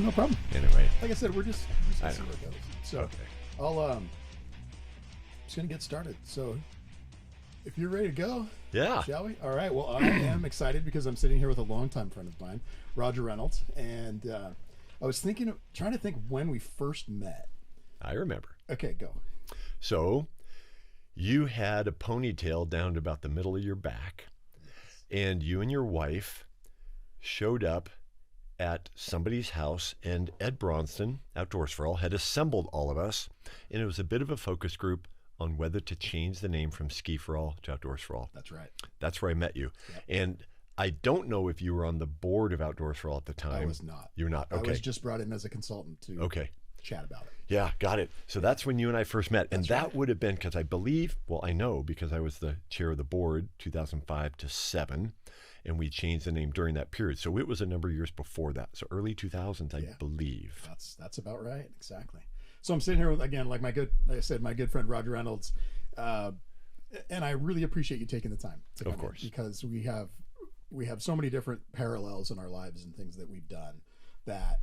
No problem. Anyway, Like I said, we're just I gonna see know. where it goes. So okay. I'll just gonna get started. So if you're ready to go, Yeah. shall we? All right. Well, I am excited because I'm sitting here with a longtime friend of mine, Roger Reynolds, and I was trying to think when we first met. I remember. Okay, go. So you had a ponytail down to about the middle of your back, and you and your wife showed up at somebody's house, and Ed Bronston, Outdoors for All, had assembled all of us, and it was a bit of a focus group on whether to change the name from Ski for All to Outdoors for All. That's right. That's where I met you. Yep. And I don't know if you were on the board of Outdoors for All at the time. I was not. You're not. Okay. I was just brought in as a consultant to chat about it. Yeah, got it. So that's when you and I first met. And That's that right. would have been because I believe, well, I know because I was the chair of the board 2005 to 7, and we changed the name during that period. So it was a number of years before that. So early 2000s, I believe. That's about right. Exactly. So I'm sitting here with, again, like I said, my good friend Roger Reynolds, and I really appreciate you taking the time to come Of course. in, because we have so many different parallels in our lives and things that we've done that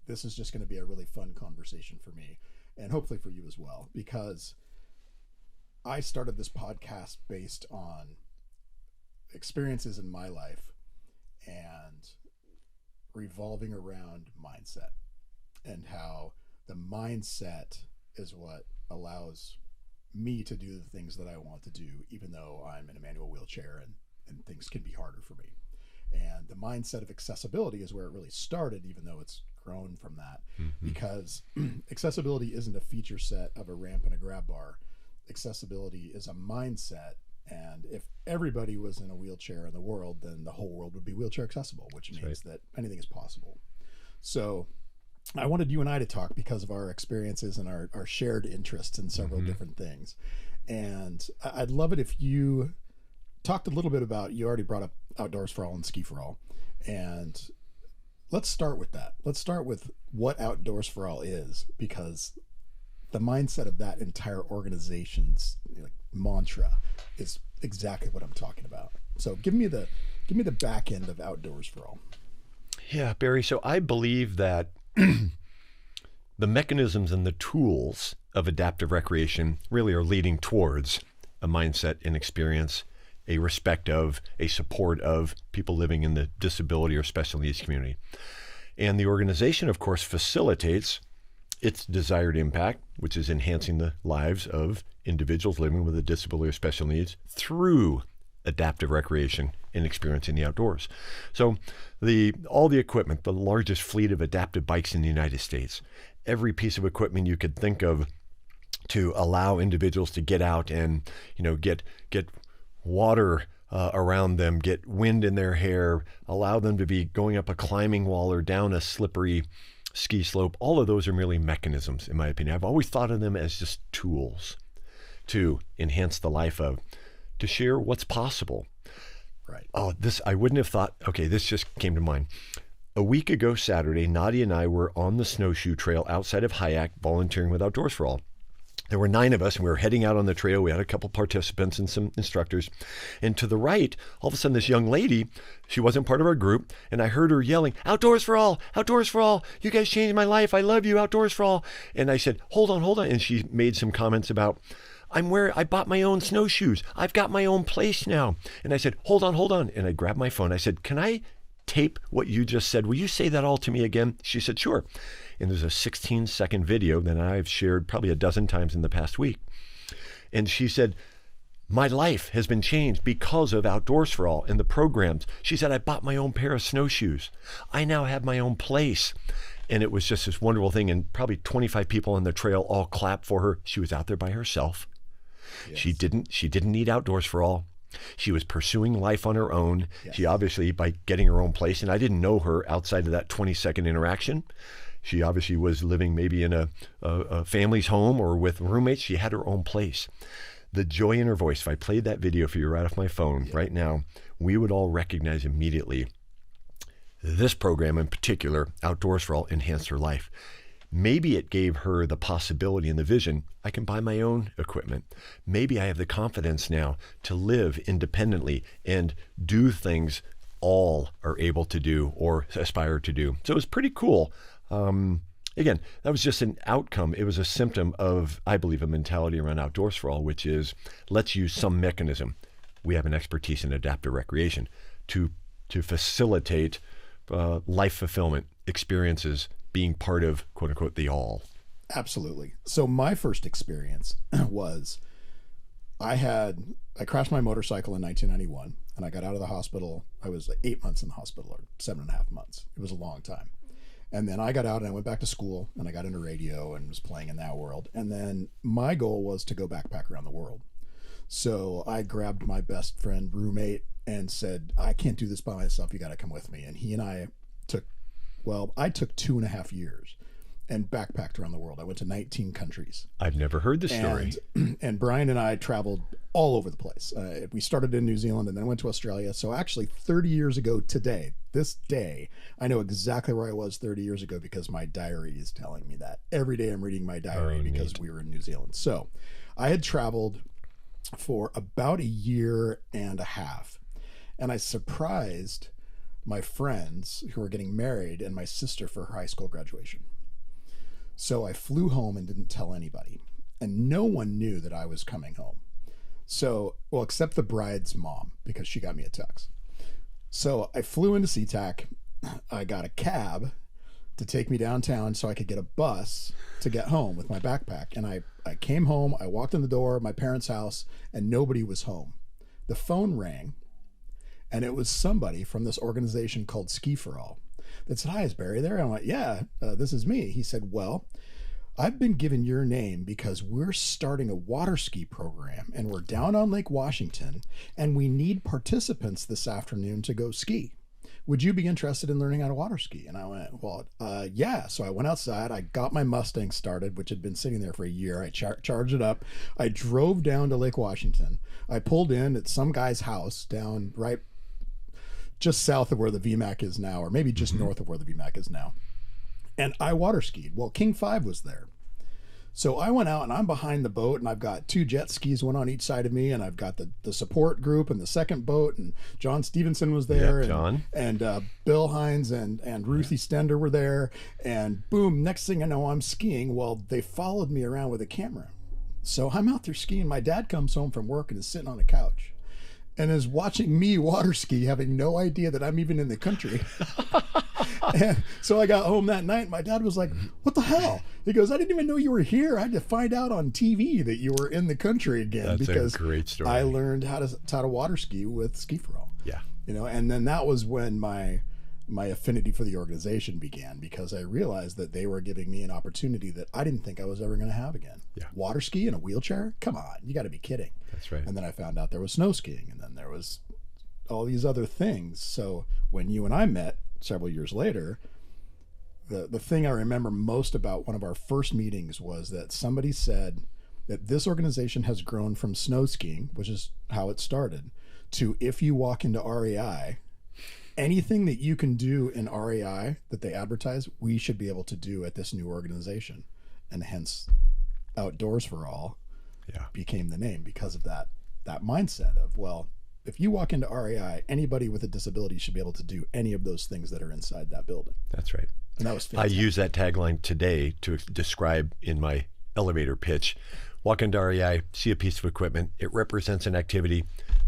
this is just going to be a really fun conversation for me, and hopefully for you as well, because I started this podcast based on experiences in my life and revolving around mindset, and how the mindset is what allows me to do the things that I want to do, even though I'm in a manual wheelchair and things can be harder for me. And the mindset of accessibility is where it really started, even though it's grown from that, because accessibility isn't a feature set of a ramp and a grab bar. Accessibility is a mindset. And if everybody was in a wheelchair in the world, then the whole world would be wheelchair accessible, which means that anything is possible. So I wanted you and I to talk because of our experiences and our shared interests in several different things. And I'd love it if you talked a little bit about, you already brought up Outdoors for All and Ski for All. And let's start with that. Let's start with what Outdoors for All is, because the mindset of that entire organization's mantra is exactly what I'm talking about. So give me the back end of Outdoors for All. Yeah, Barry. So I believe that the mechanisms and the tools of adaptive recreation really are leading towards a mindset and experience, a respect of, a support of people living in the disability or special needs community. And the organization, of course, facilitates its desired impact, which is enhancing the lives of individuals living with a disability or special needs through adaptive recreation and experiencing the outdoors. So all the equipment, the largest fleet of adaptive bikes in the United States, every piece of equipment you could think of to allow individuals to get out and get water around them, get wind in their hair, allow them to be going up a climbing wall or down a slippery ski slope. All of those are merely mechanisms, in my opinion. I've always thought of them as just tools to enhance the life of, to share what's possible. Right. Oh, I wouldn't have thought, okay, this just came to mind. A week ago Saturday, Nadia and I were on the snowshoe trail outside of Hyack volunteering with Outdoors for All. There were 9 of us, and we were heading out on the trail. We had a couple participants and some instructors. And to the right, all of a sudden, this young lady, she wasn't part of our group, and I heard her yelling, "Outdoors for All, Outdoors for All. You guys changed my life. I love you, Outdoors for All." And I said, hold on. And she made some comments about, I bought my own snowshoes. I've got my own place now. And I said, hold on. And I grabbed my phone. I said, can I tape what you just said? Will you say that all to me again? She said, sure. And there's a 16-second video that I've shared probably a dozen times in the past week. And she said, my life has been changed because of Outdoors for All and the programs. She said, I bought my own pair of snowshoes. I now have my own place. And it was just this wonderful thing. And probably 25 people on the trail all clapped for her. She was out there by herself. Yes. She didn't need Outdoors for All. She was pursuing life on her own. Yes. She obviously, by getting her own place, and I didn't know her outside of that 20-second interaction. She obviously was living maybe in a family's home or with roommates. She had her own place. The joy in her voice, if I played that video for you right off my phone right now, we would all recognize immediately this program in particular, Outdoors for All, enhanced her life. Maybe it gave her the possibility and the vision, I can buy my own equipment. Maybe I have the confidence now to live independently and do things all are able to do or aspire to do. So it was pretty cool. Again, that was just an outcome. It was a symptom of, I believe, a mentality around Outdoors for All, which is let's use some mechanism. We have an expertise in adaptive recreation to facilitate life fulfillment experiences, being part of, quote unquote, the all. Absolutely. So my first experience was I crashed my motorcycle in 1991, and I got out of the hospital. I was like 8 months in the hospital, or 7.5 months. It was a long time. And then I got out and I went back to school, and I got into radio and was playing in that world. And then my goal was to go backpack around the world. So I grabbed my best friend roommate and said, I can't do this by myself. You got to come with me. And he and I took 2.5 years and backpacked around the world. I went to 19 countries. I've never heard this story. And Brian and I traveled all over the place. We started in New Zealand and then went to Australia. So actually 30 years ago today, this day, I know exactly where I was 30 years ago because my diary is telling me that. Every day I'm reading my diary because we were in New Zealand. So I had traveled for about a year and a half. And I surprised my friends who were getting married and my sister for her high school graduation. So I flew home and didn't tell anybody. And no one knew that I was coming home. So, well, except the bride's mom, because she got me a text. So I flew into SeaTac. I got a cab to take me downtown so I could get a bus to get home with my backpack. And I came home, I walked in the door of my parents' house, and nobody was home. The phone rang, and it was somebody from this organization called Ski for All that said, "Hi, is Barry there?" And I'm like, "Yeah, this is me." He said, "Well, I've been given your name because we're starting a water ski program, and we're down on Lake Washington, and we need participants this afternoon to go ski. Would you be interested in learning how to water ski?" And I went, "Well, yeah." So I went outside, I got my Mustang started, which had been sitting there for a year. I charged it up. I drove down to Lake Washington. I pulled in at some guy's house down right just south of where the VMAC is now, or maybe just north of where the VMAC is now. And I water skied. Well, King 5 was there. So I went out and I'm behind the boat, and I've got 2 jet skis, one on each side of me, and I've got the support group and the second boat, and John Stevenson was there, and Bill Hines and Ruthie Stender were there, and boom, next thing I know, I'm skiing. Well, they followed me around with a camera. So I'm out there skiing. My dad comes home from work and is sitting on a couch and is watching me water ski, having no idea that I'm even in the country. And so I got home that night, and my dad was like, "What the hell?" He goes, "I didn't even know you were here. I had to find out on TV that you were in the country again." That's because a great story. I learned how to water ski with Ski for All. Yeah. And then that was when my affinity for the organization began, because I realized that they were giving me an opportunity that I didn't think I was ever going to have again. Yeah. Water ski in a wheelchair? Come on, you got to be kidding. That's right. And then I found out there was snow skiing, and then there was all these other things. So when you and I met several years later, the thing I remember most about one of our first meetings was that somebody said that this organization has grown from snow skiing, which is how it started, to if you walk into REI, anything that you can do in REI that they advertise, we should be able to do at this new organization. And hence Outdoors for All became the name because of that mindset of, well, if you walk into REI, anybody with a disability should be able to do any of those things that are inside that building. That's right. And that was fantastic. I use that tagline today to describe in my elevator pitch. Walk into REI, see a piece of equipment. It represents an activity.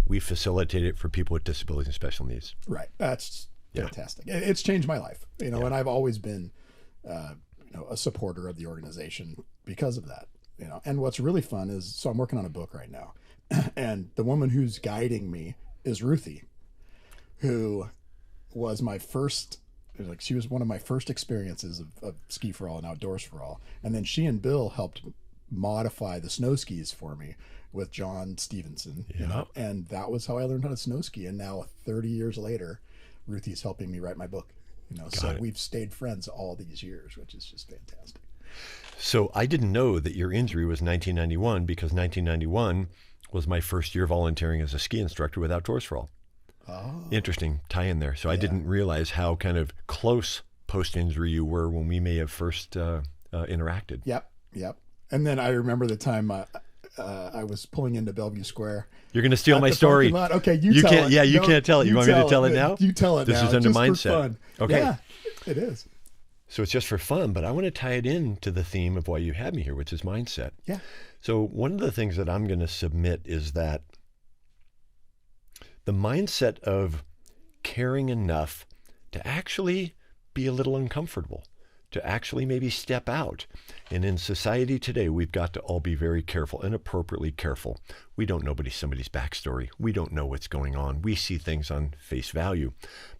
We facilitate it for people with disabilities and special needs. Right. That's fantastic. It's changed my life, and I've always been, a supporter of the organization because of that, And what's really fun is, so I'm working on a book right now, and the woman who's guiding me is Ruthie, who was my first, she was one of my first experiences of Ski for All and Outdoors for All. And then she and Bill helped modify the snow skis for me with John Stevenson, and that was how I learned how to snow ski. And now 30 years later, Ruthie's helping me write my book, so we've stayed friends all these years, which is just fantastic. So I didn't know that your injury was 1991, because 1991 was my first year volunteering as a ski instructor with Outdoors for All. Oh. Interesting tie in there. So I didn't realize how kind of close post-injury you were when we may have first interacted. Yep. And then I remember the time I was pulling into Bellevue Square. You're going to steal at my the story. parking lot. Okay, you tell can't. it. Yeah, you No, can't tell it. You want me to tell it now? You tell it This now. is under just mindset. For fun. Okay. Yeah, it is. So it's just for fun, but I want to tie it in to the theme of why you had me here, which is mindset. Yeah. So one of the things that I'm going to submit is that the mindset of caring enough to actually be a little uncomfortable, to actually maybe step out. And in society today, we've got to all be very careful and appropriately careful. We don't know somebody's backstory. We don't know what's going on. We see things on face value.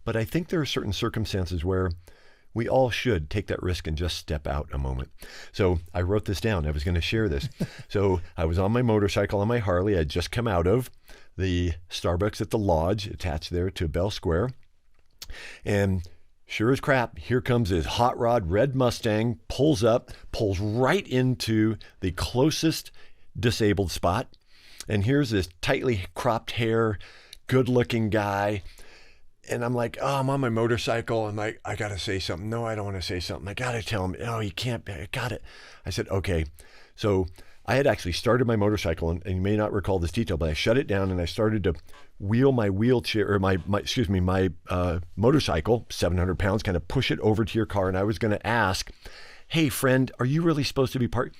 But I think there are certain circumstances where we all should take that risk and just step out a moment. So I wrote this down. I was going to share this. So I was on my motorcycle on my Harley. I'd just come out of the Starbucks at the Lodge, attached there to Bell Square. And sure as crap, here comes his hot rod red Mustang, pulls right into the closest disabled spot. And here's this tightly cropped hair, good looking guy. And I'm like, oh, I'm on my motorcycle. I'm like, I got to say something. No, I don't want to say something. I got to tell him. No, you can't. I got it. I said, okay. So I had actually started my motorcycle, and you may not recall this detail, but I shut it down and I started to wheel my wheelchair, or my motorcycle, 700 pounds, kind of push it over to your car. And I was going to ask, hey, friend, are you really supposed to be parked?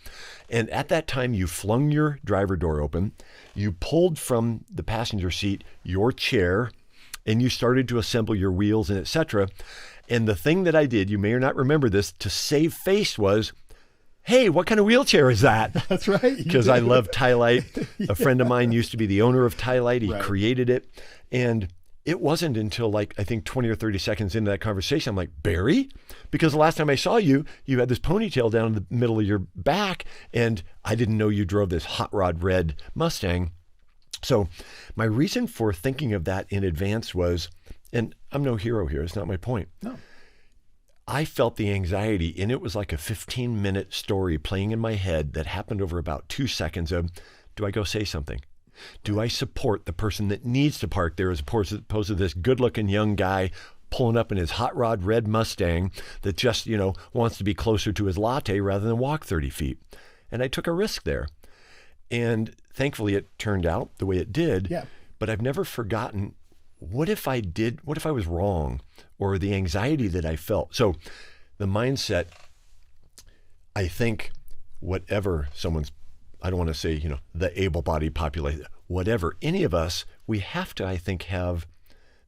And at that time, you flung your driver door open. You pulled from the passenger seat your chair, and you started to assemble your wheels and etc. And the thing that I did, you may or not remember this, to save face was, hey, what kind of wheelchair is that? That's right. Because I love Tylite. A friend of mine used to be the owner of Tylite. He created it. And it wasn't until like, I think 20 or 30 seconds into that conversation, I'm like, Barry? Because the last time I saw you, you had this ponytail down in the middle of your back, and I didn't know you drove this hot rod red Mustang. So my reason for thinking of that in advance was, and I'm no hero here, it's not my point. No. I felt the anxiety, and it was like a 15-minute story playing in my head that happened over about 2 seconds of, do I go say something? Do I support the person that needs to park there as opposed to this good-looking young guy pulling up in his hot rod red Mustang that just, wants to be closer to his latte rather than walk 30 feet? And I took a risk there. And thankfully it turned out the way it did. Yeah. But I've never forgotten, what if I was wrong, or the anxiety that I felt. So the mindset, I think whatever someone's, I don't want to say, the able-bodied population, whatever, any of us, we have to, I think, have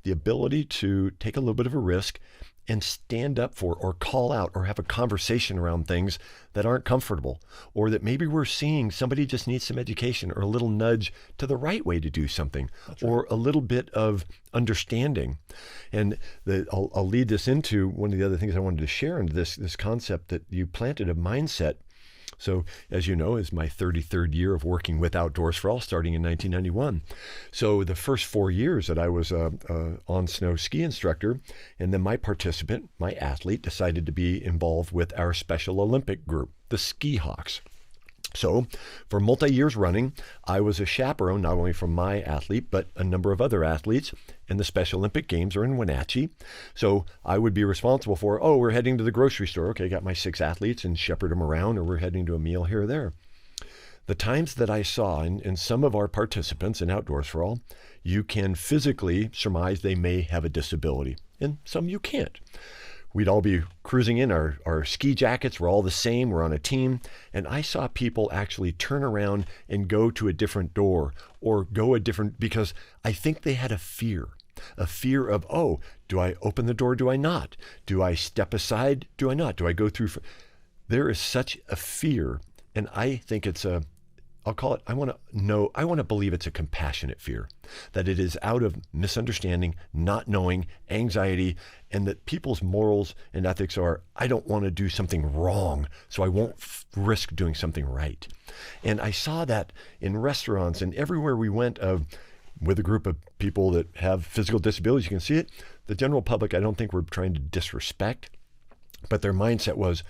the ability to take a little bit of a risk and stand up for, or call out, or have a conversation around things that aren't comfortable, or that maybe we're seeing somebody just needs some education, or a little nudge to the right way to do something, or a little bit of understanding. And I'll lead this into one of the other things I wanted to share into this concept that you planted of mindset. So, as you know, is my 33rd year of working with Outdoors for All, starting in 1991. So the first 4 years that I was on snow ski instructor, and then my participant, my athlete, decided to be involved with our Special Olympic group, the Ski Hawks. So for multi-years running, I was a chaperone, not only for my athlete, but a number of other athletes. And the Special Olympic Games are in Wenatchee. So I would be responsible for, we're heading to the grocery store. Okay, got my 6 athletes and shepherd them around, or we're heading to a meal here or there. The times that I saw in some of our participants in Outdoors for All, you can physically surmise they may have a disability, and some you can't. We'd all be cruising in our ski jackets. We're all the same. We're on a team. And I saw people actually turn around and go to a different door, or because I think they had a fear of, do I open the door? Do I not? Do I step aside? Do I not? Do I go through? There is such a fear. And I think I want to believe it's a compassionate fear, that it is out of misunderstanding, not knowing, anxiety, and that people's morals and ethics are, I don't want to do something wrong, so I won't risk doing something right. And I saw that in restaurants and everywhere we went with a group of people that have physical disabilities. You can see it. The general public, I don't think we're trying to disrespect, but their mindset was,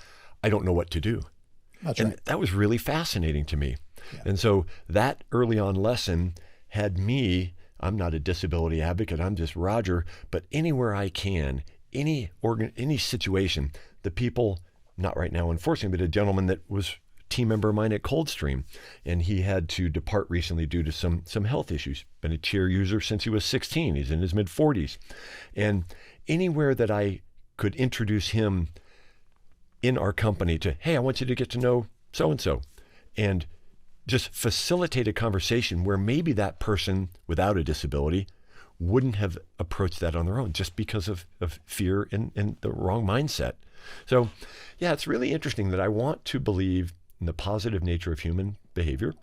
I don't know what to do. That's and right. That was really fascinating to me. Yeah. And so that early on lesson had me, I'm not a disability advocate, I'm just Roger, but anywhere I can, any situation, the people, not right now unfortunately, but a gentleman that was team member of mine at Coldstream, and he had to depart recently due to some health issues. Been a chair user since he was 16. He's in his mid-40s. And anywhere that I could introduce him in our company to, hey, I want you to get to know so-and-so, and just facilitate a conversation where maybe that person without a disability wouldn't have approached that on their own just because of fear and the wrong mindset. So, yeah, it's really interesting that I want to believe in the positive nature of human behavior.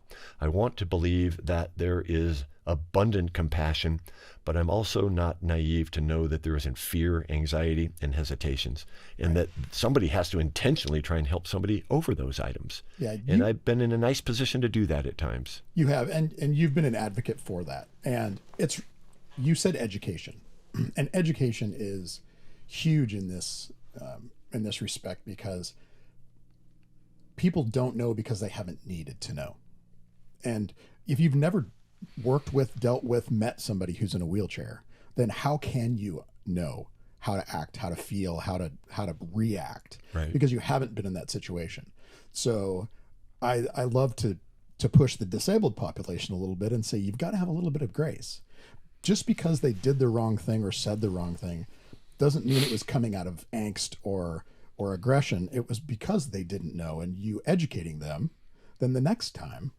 I want to believe that there is abundant compassion, but I'm also not naive to know that there isn't fear, anxiety, and hesitations, and that somebody has to intentionally try and help somebody over those items. Yeah, and I've been in a nice position to do that at times. You have, and you've been an advocate for that. And you said education, and education is huge in this respect, because people don't know because they haven't needed to know. And if you've never worked with, dealt with, met somebody who's in a wheelchair, then how can you know how to act, how to feel, how to react? Right. Because you haven't been in that situation. So I love to push the disabled population a little bit and say, you've got to have a little bit of grace. Just because they did the wrong thing or said the wrong thing doesn't mean it was coming out of angst or aggression. It was because they didn't know, and you educating them, then the next time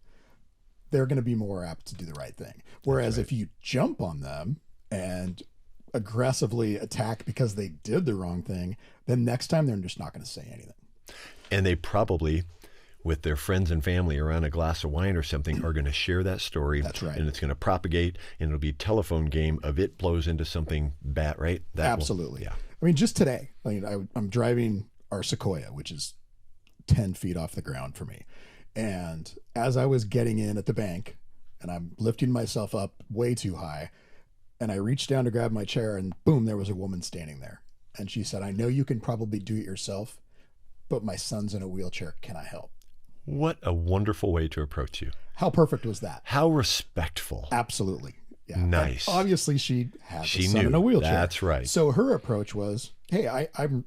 they're going to be more apt to do the right thing. Whereas if you jump on them and aggressively attack because they did the wrong thing, then next time they're just not going to say anything. And they probably, with their friends and family around a glass of wine or something, are going to share that story. That's right. And it's going to propagate, and it'll be a telephone game of it blows into something bad, right? Absolutely. Yeah. I mean, just today, I'm driving our Sequoia, which is 10 feet off the ground for me. And as I was getting in at the bank, and I'm lifting myself up way too high, and I reached down to grab my chair, and boom, there was a woman standing there. And she said, I know you can probably do it yourself, but my son's in a wheelchair. Can I help? What a wonderful way to approach you. How perfect was that? How respectful. Absolutely. Yeah. Nice. And obviously, she had the son in a wheelchair. That's right. So her approach was, hey, I'm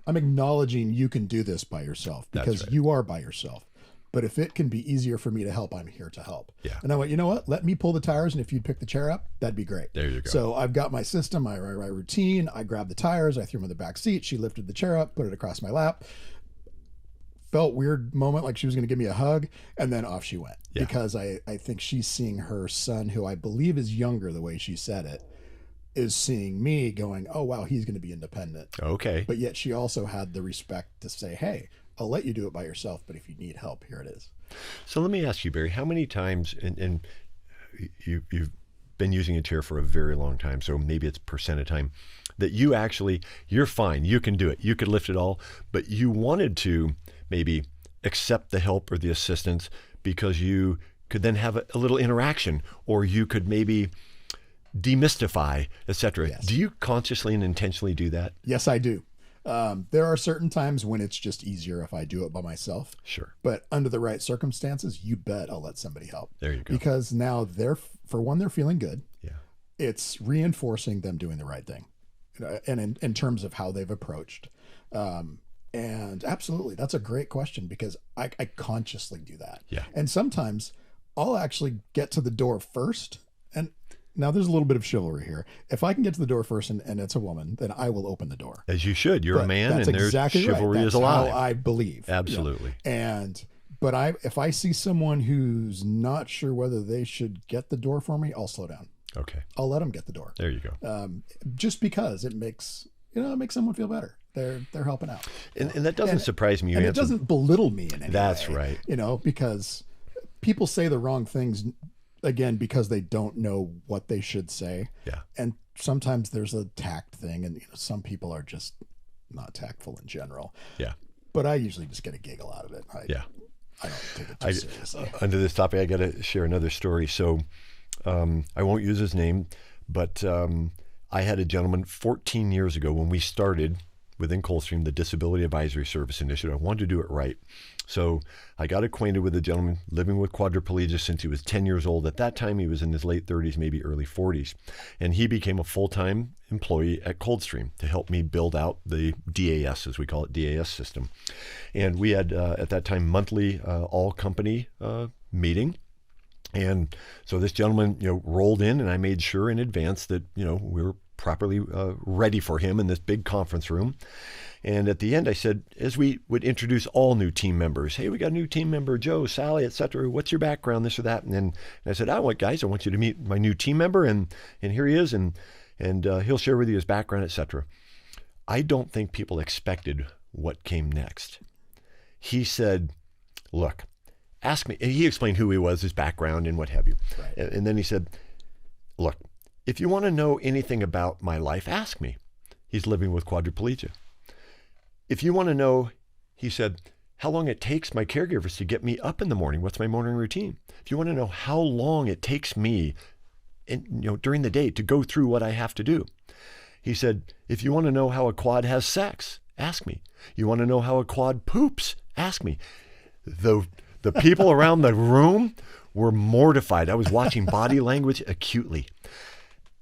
acknowledging you can do this by yourself, because you are by yourself. But if it can be easier for me to help, I'm here to help. Yeah. And I went, you know what? Let me pull the tires, and if you'd pick the chair up, that'd be great. There you go. So I've got my system, my routine. I grabbed the tires. I threw them in the back seat. She lifted the chair up, put it across my lap. Felt weird moment, like she was going to give me a hug, and then off she went. Yeah. Because I think she's seeing her son, who I believe is younger, the way she said it, is seeing me going, oh, wow, he's going to be independent. Okay. But yet she also had the respect to say, hey, I'll let you do it by yourself, but if you need help, here it is. So let me ask you, Barry, how many times, and you've been using a chair for a very long time, so maybe it's percent of time, that you're fine, you can do it, you could lift it all, but you wanted to maybe accept the help or the assistance because you could then have a little interaction, or you could maybe demystify, etc. Yes. Do you consciously and intentionally do that? Yes, I do. There are certain times when it's just easier if I do it by myself. Sure. But under the right circumstances, you bet I'll let somebody help. There you go. Because now they're feeling good. Yeah. It's reinforcing them doing the right thing, and in terms of how they've approached. And absolutely, that's a great question, because I consciously do that. Yeah. And sometimes I'll actually get to the door first. And now there's a little bit of chivalry here. If I can get to the door first and it's a woman, then I will open the door. As you should. You're a man, and there's exactly chivalry right. is alive. That's how I believe. Absolutely. But if I see someone who's not sure whether they should get the door for me, I'll slow down. Okay. I'll let them get the door. There you go. Just because it makes someone feel better. They're helping out. And that doesn't surprise me. And it doesn't belittle me in any way. That's right. Because people say the wrong things, again, because they don't know what they should say. Yeah. And sometimes there's a tact thing, and some people are just not tactful in general. Yeah. But I usually just get a giggle out of it. I don't take it too seriously. Under this topic, I got to share another story. So I won't use his name, but I had a gentleman 14 years ago when we started within Coldstream, the Disability Advisory Service Initiative. I wanted to do it right. So I got acquainted with a gentleman living with quadriplegia since he was 10 years old. At that time, he was in his late 30s, maybe early 40s. And he became a full-time employee at Coldstream to help me build out the DAS, as we call it, DAS system. And we had, at that time, monthly all-company meeting. And so this gentleman, rolled in, and I made sure in advance that, we were properly ready for him in this big conference room. And at the end, I said, as we would introduce all new team members, hey, we got a new team member, Joe, Sally, etc. What's your background, this or that? And then I said, I want you to meet my new team member, and here he is, and he'll share with you his background, etc. I don't think people expected what came next. He said, look, ask me. And he explained who he was, his background, and what have you. Right. And then he said, look, if you want to know anything about my life, ask me. He's living with quadriplegia. If you want to know, he said, how long it takes my caregivers to get me up in the morning, what's my morning routine? If you want to know how long it takes me during the day to go through what I have to do. He said, if you want to know how a quad has sex, ask me. You want to know how a quad poops, ask me. The people around the room were mortified. I was watching body language acutely.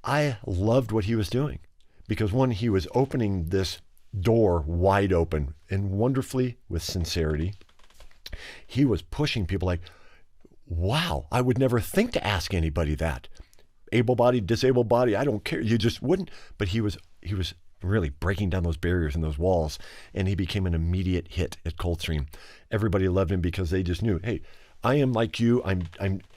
I loved what he was doing because, one, he was opening this door wide open and wonderfully with sincerity. He was pushing people like, wow, I would never think to ask anybody that. Able-bodied, disabled-body, I don't care. You just wouldn't. But he was really breaking down those barriers and those walls, and he became an immediate hit at Coldstream. Everybody loved him because they just knew, hey, I am like you. I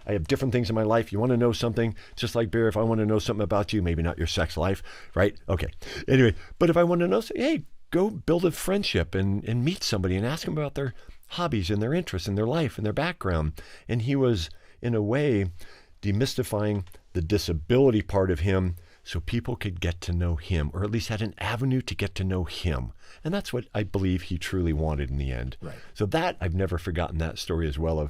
have different things in my life. You want to know something? Just like Barry, if I want to know something about you, maybe not your sex life, right? Okay. Anyway, but if I want to know something, hey, go build a friendship and meet somebody and ask them about their hobbies and their interests and their life and their background. And he was, in a way, demystifying the disability part of him so people could get to know him, or at least had an avenue to get to know him. And that's what I believe he truly wanted in the end. Right. So that, I've never forgotten that story as well.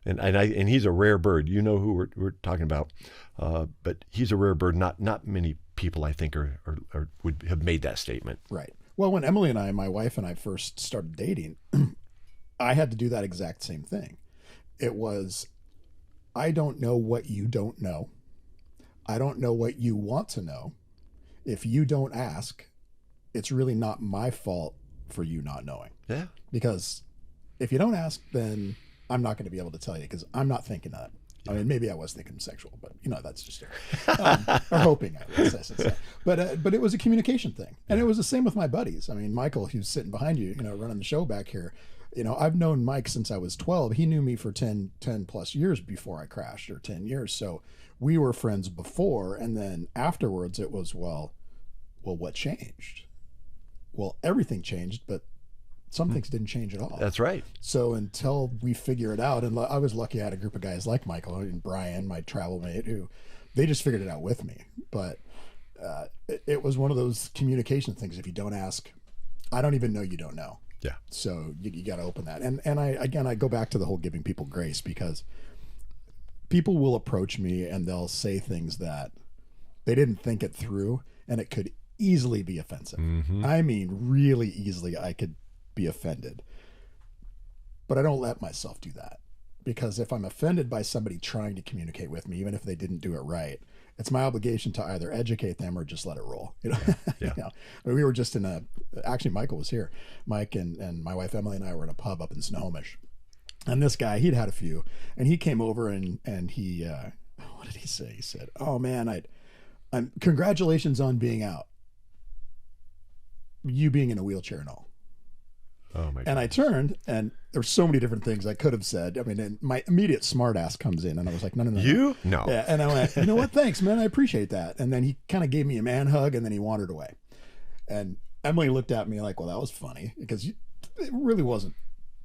And he's a rare bird. You know who we're talking about. But he's a rare bird. Not many people, I think, are would have made that statement. Right. Well, when Emily and I, my wife and I, first started dating, I had to do that exact same thing. It was, I don't know what you don't know. I don't know what you want to know. If you don't ask, it's really not my fault for you not knowing. Yeah. Because if you don't ask, then I'm not going to be able to tell you because I'm not thinking that. I mean, maybe I was thinking sexual, but that's just or hoping I was. But it was a communication thing, and it was the same with my buddies. I mean, Michael, who's sitting behind you, running the show back here. I've known Mike since I was 12. He knew me for 10 plus years before I crashed, or 10 years. So we were friends before, and then afterwards it was, well, what changed? Well, everything changed, but some things didn't change at all. That's right. So until we figure it out, and I was lucky I had a group of guys like Michael and Brian, my travel mate, who they just figured it out with me. But it was one of those communication things. If you don't ask, I don't even know you don't know. Yeah. So you got to open that. And I go back to the whole giving people grace, because people will approach me and they'll say things that they didn't think it through, and it could easily be offensive. Mm-hmm. I mean, really easily I could be offended. But I don't let myself do that, because if I'm offended by somebody trying to communicate with me, even if they didn't do it right, it's my obligation to either educate them or just let it roll. Yeah. We were just actually Michael was here. Mike and my wife Emily and I were in a pub up in Snohomish. And this guy, he'd had a few, and he came over and he, what did he say? He said, "Oh man, I'm congratulations on being out. You being in a wheelchair and all." Oh my! And I turned, and there's so many different things I could have said. I mean, and my immediate smart ass comes in, and I was like, no. You? No. Yeah, and I went, you know what? Thanks, man. I appreciate that. And then he kind of gave me a man hug, and then he wandered away. And Emily looked at me like, well, that was funny, because it really wasn't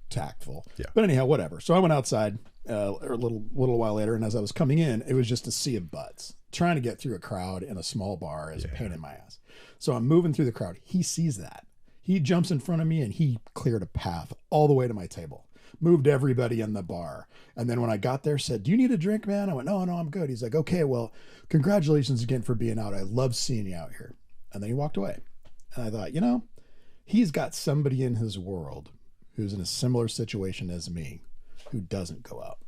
tactful. Yeah. But anyhow, whatever. So I went outside a little while later, and as I was coming in, it was just a sea of butts. Trying to get through a crowd in a small bar is a pain in my ass. So I'm moving through the crowd. He sees that. He jumps in front of me, and he cleared a path all the way to my table, moved everybody in the bar. And then when I got there, said, "Do you need a drink, man?" I went, no, I'm good. He's like, "Okay, well, congratulations again for being out. I love seeing you out here." And then he walked away. And I thought, he's got somebody in his world who's in a similar situation as me who doesn't go out.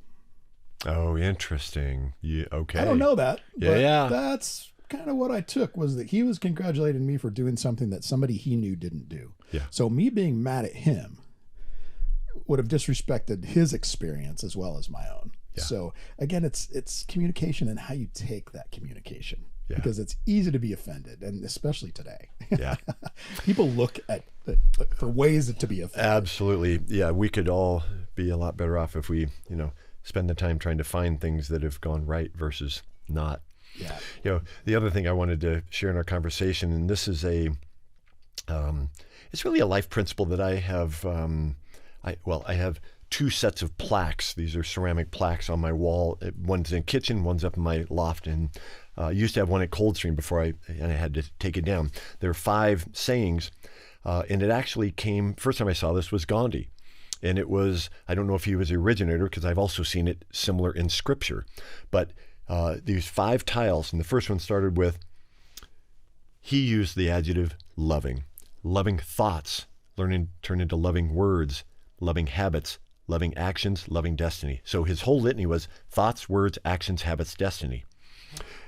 Oh, interesting. Yeah, okay. I don't know that, but Yeah. that's kind of what I took, was that he was congratulating me for doing something that somebody he knew didn't do. Yeah. So me being mad at him would have disrespected his experience as well as my own. Yeah. So again, it's communication and how you take that communication. Yeah. Because it's easy to be offended, and especially today. Yeah. People look at for ways to be offended. Absolutely. Yeah, we could all be a lot better off if we, spend the time trying to find things that have gone right versus not. Yeah. The other thing I wanted to share in our conversation, and this is it's really a life principle that I have. I have 2 sets of plaques. These are ceramic plaques on my wall. One's in the kitchen, one's up in my loft, and used to have one at Coldstream before I had to take it down. There are 5 sayings, and it actually came, first time I saw this was Gandhi. And it was, I don't know if he was the originator, because I've also seen it similar in scripture, but these 5 tiles, and the first one started with, he used the adjective loving. Loving thoughts turn into loving words, loving habits, loving actions, loving destiny. So his whole litany was thoughts, words, actions, habits, destiny.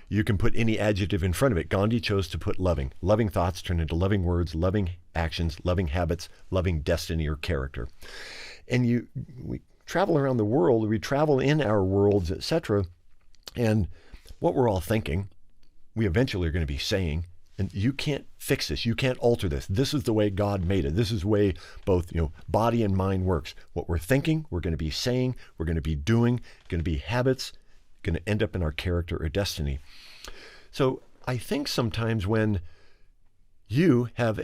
You can put any adjective in front of it. Gandhi chose to put loving. Loving thoughts turn into loving words, loving actions, loving habits, loving destiny or character. And we travel around the world, we travel in our worlds, etc. And what we're all thinking, we eventually are going to be saying, and you can't fix this. You can't alter this. This is the way God made it. This is the way both body and mind works. What we're thinking, we're going to be saying, we're going to be doing, going to be habits, going to end up in our character or destiny. So I think sometimes when you have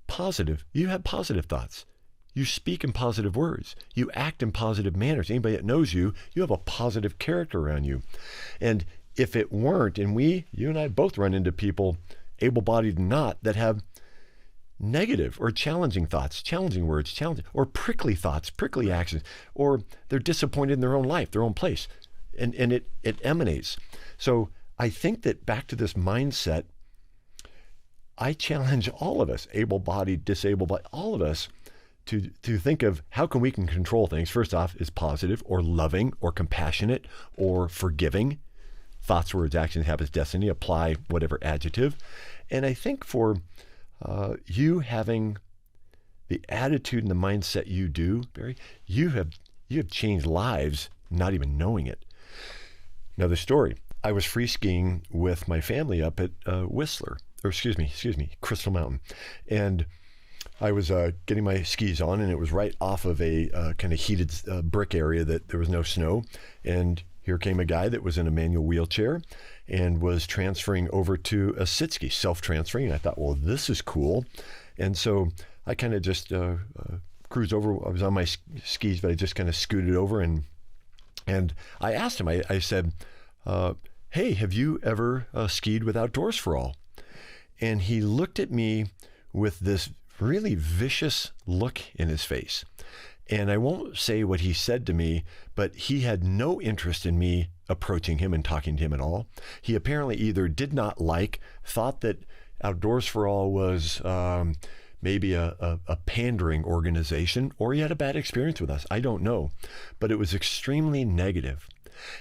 positive thoughts, you speak in positive words, you act in positive manners. Anybody that knows you have a positive character around you. And if it weren't, and you and I both run into people, able-bodied and not, that have negative or challenging thoughts, challenging words, or prickly thoughts, prickly actions, or they're disappointed in their own life, their own place, and it emanates. So I think that back to this mindset, I challenge all of us, able-bodied, disabled, all of us, to think of how we can control things. First off, is positive or loving or compassionate or forgiving. Thoughts, words, actions, habits, destiny, apply whatever adjective. And I think for you having the attitude and the mindset you do, Barry, you have changed lives not even knowing it. Another story. I was free skiing with my family up at Crystal Mountain. And I was getting my skis on, and it was right off of a kind of heated brick area that there was no snow. And here came a guy that was in a manual wheelchair and was transferring over to a sit ski, self-transferring. And I thought, well, this is cool. And so I kind of just cruised over. I was on my skis, but I just kind of scooted over. And I asked him, I said, hey, have you ever skied with Outdoors for All? And he looked at me with this really vicious look in his face. And I won't say what he said to me, but he had no interest in me approaching him and talking to him at all. He apparently either did not thought that Outdoors for All was maybe a pandering organization, or he had a bad experience with us. I don't know. But it was extremely negative.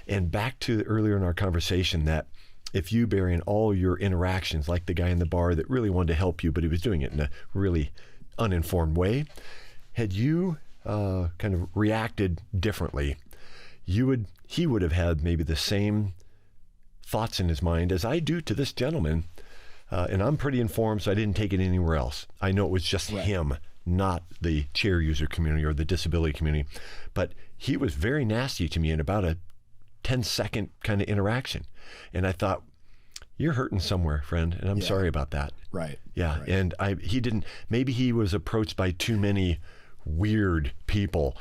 And back to earlier in our conversation, that if you, Barry, in all your interactions, like the guy in the bar that really wanted to help you, but he was doing it in a really uninformed way, had you kind of reacted differently, he would have had maybe the same thoughts in his mind as I do to this gentleman. And I'm pretty informed, so I didn't take it anywhere else. I know it was just him, not the chair user community or the disability community. But he was very nasty to me in about a 10-second kind of interaction. And I thought, you're hurting somewhere, friend, and I'm sorry about that. Right. Yeah. Right. And maybe he was approached by too many weird people,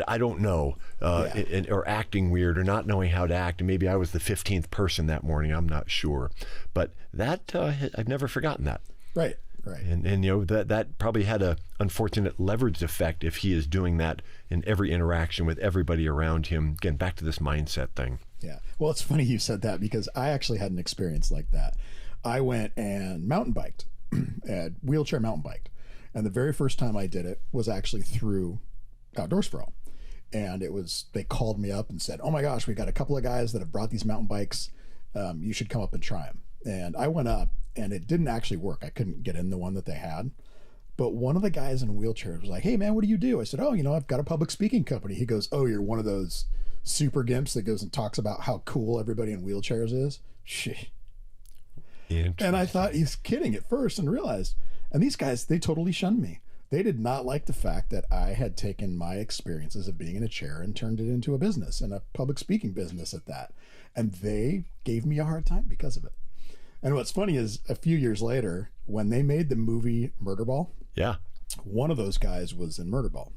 I don't know, or acting weird or not knowing how to act. And maybe I was the 15th person that morning. I'm not sure. But that, I've never forgotten that. Right. Right. And that probably had a unfortunate leverage effect if he is doing that in every interaction with everybody around him. Again, back to this mindset thing. Yeah. Well, it's funny you said that, because I actually had an experience like that. I went and mountain biked, wheelchair mountain biked. And the very first time I did it was actually through Outdoors for All. And they called me up and said, oh my gosh, we got a couple of guys that have brought these mountain bikes. You should come up and try them. And I went up, and it didn't actually work. I couldn't get in the one that they had. But one of the guys in a wheelchair was like, hey man, what do you do? I said, oh, I've got a public speaking company. He goes, oh, you're one of those super gimps that goes and talks about how cool everybody in wheelchairs is? Shit. And I thought he's kidding at first, and realized, and these guys, they totally shunned me. They did not like the fact that I had taken my experiences of being in a chair and turned it into a business, and a public speaking business at that. And they gave me a hard time because of it. And what's funny is a few years later, when they made the movie Murderball, one of those guys was in Murderball,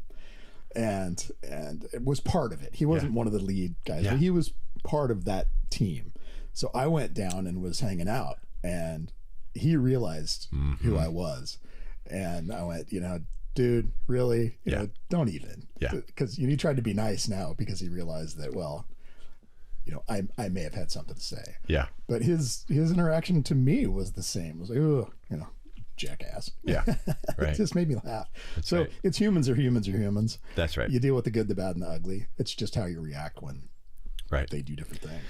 and it was part of it. He wasn't one of the lead guys, but he was part of that team. So I went down and was hanging out, and he realized who I was. And I went, dude, really? You know, don't even. Because he tried to be nice now because he realized that, well, I may have had something to say. Yeah. But his interaction to me was the same. It was like, oh, jackass. Yeah. Right. It just made me laugh. That's so right. it's humans are humans. That's right. You deal with the good, the bad, and the ugly. It's just how you react when they do different things.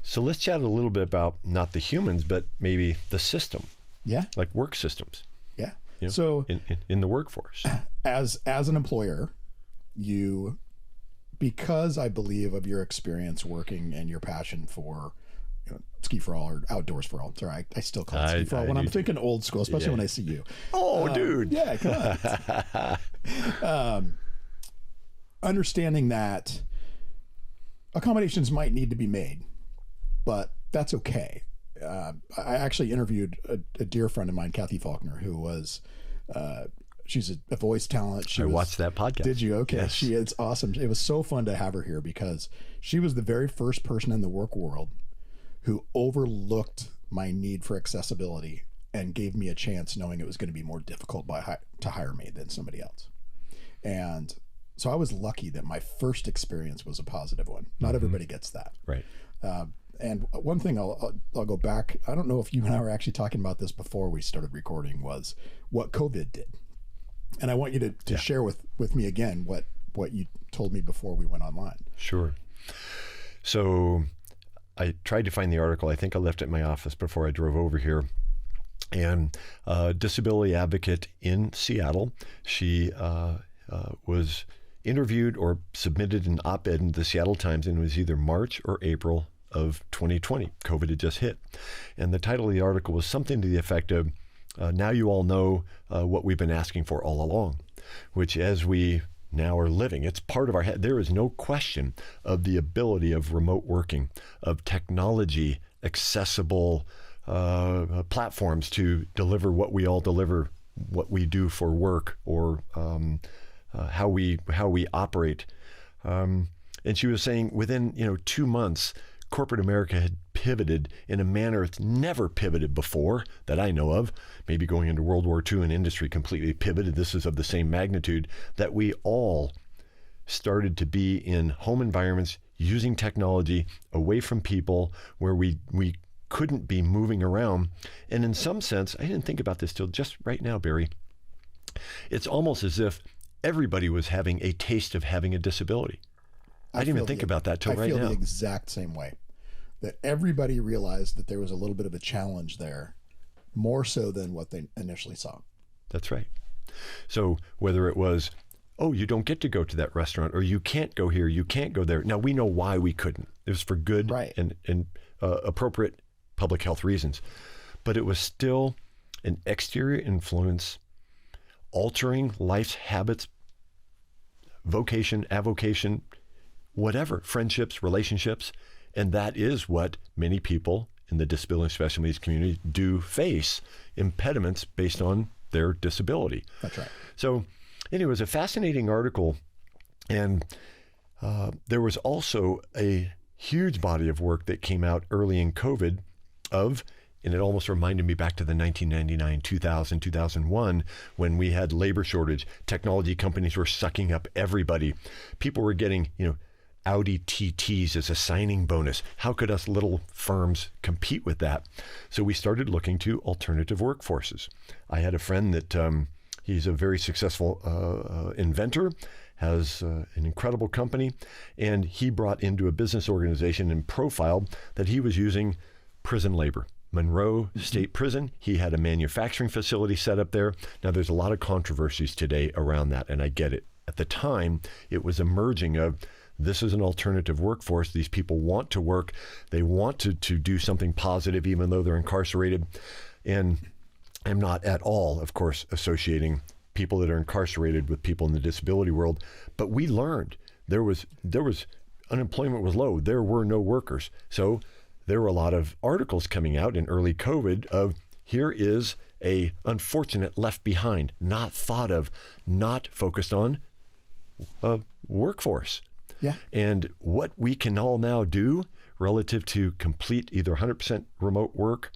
So let's chat a little bit about not the humans, but maybe the system. Yeah. Like work systems. Yeah. So in the workforce. As an employer, because I believe of your experience working and your passion for Ski for All or Outdoors for All. Sorry, I still call it Ski for All when I'm thinking old school, especially when I see you. Oh, dude. Yeah, come on. Understanding that accommodations might need to be made, but that's okay. I actually interviewed a dear friend of mine, Kathy Faulkner, who was, she's a voice talent. I watched that podcast. Did you? Okay. Yes. It's awesome. It was so fun to have her here because she was the very first person in the work world who overlooked my need for accessibility and gave me a chance knowing it was going to be more difficult to hire me than somebody else. And so I was lucky that my first experience was a positive one. Not everybody gets that. Right. And one thing I'll go back. I don't know if you and I were actually talking about this before we started recording, was what COVID did. And I want you to share with me again what you told me before we went online. Sure. So I tried to find the article. I think I left it in my office before I drove over here. And a disability advocate in Seattle, she was interviewed or submitted an op-ed in the Seattle Times, and it was either March or April of 2020. COVID had just hit. And the title of the article was something to the effect of, now you all know what we've been asking for all along, which as we now are living, it's part of our head. There is no question of the ability of remote working, of technology, accessible platforms to deliver what we all deliver, what we do for work, or how we operate. And she was saying within 2 months, corporate America had pivoted in a manner it's never pivoted before that I know of. Maybe going into World War II, an industry completely pivoted. This is of the same magnitude, that we all started to be in home environments using technology away from people, where we couldn't be moving around. And in some sense, I didn't think about this till just right now, Barry. It's almost as if everybody was having a taste of having a disability. I didn't even think about that till right now. I feel the exact same way. That everybody realized that there was a little bit of a challenge there, more so than what they initially saw. That's right. So whether it was, oh, you don't get to go to that restaurant, or you can't go here, you can't go there. Now we know why we couldn't. It was for good and appropriate public health reasons. But it was still an exterior influence altering life's habits, vocation, avocation, whatever, friendships, relationships. And that is what many people in the disability and special needs community do face, impediments based on their disability. That's right. So anyway, it was a fascinating article. And there was also a huge body of work that came out early in COVID and it almost reminded me back to the 1999, 2000, 2001, when we had labor shortage. Technology companies were sucking up everybody. People were getting, Audi TTs as a signing bonus. How could us little firms compete with that? So we started looking to alternative workforces. I had a friend that He's a very successful inventor, has an incredible company, and he brought into a business organization and profiled that he was using prison labor. Monroe State Prison, he had a manufacturing facility set up there. Now, there's a lot of controversies today around that, and I get it. At the time, it was emerging of, this is an alternative workforce. These people want to work. They want to do something positive, even though they're incarcerated. And I'm not at all, of course, associating people that are incarcerated with people in the disability world. But we learned there was unemployment was low. There were no workers. So there were a lot of articles coming out in early COVID of, here is a unfortunate left behind, not thought of, not focused on workforce. Yeah. And what we can all now do relative to complete either 100% remote work,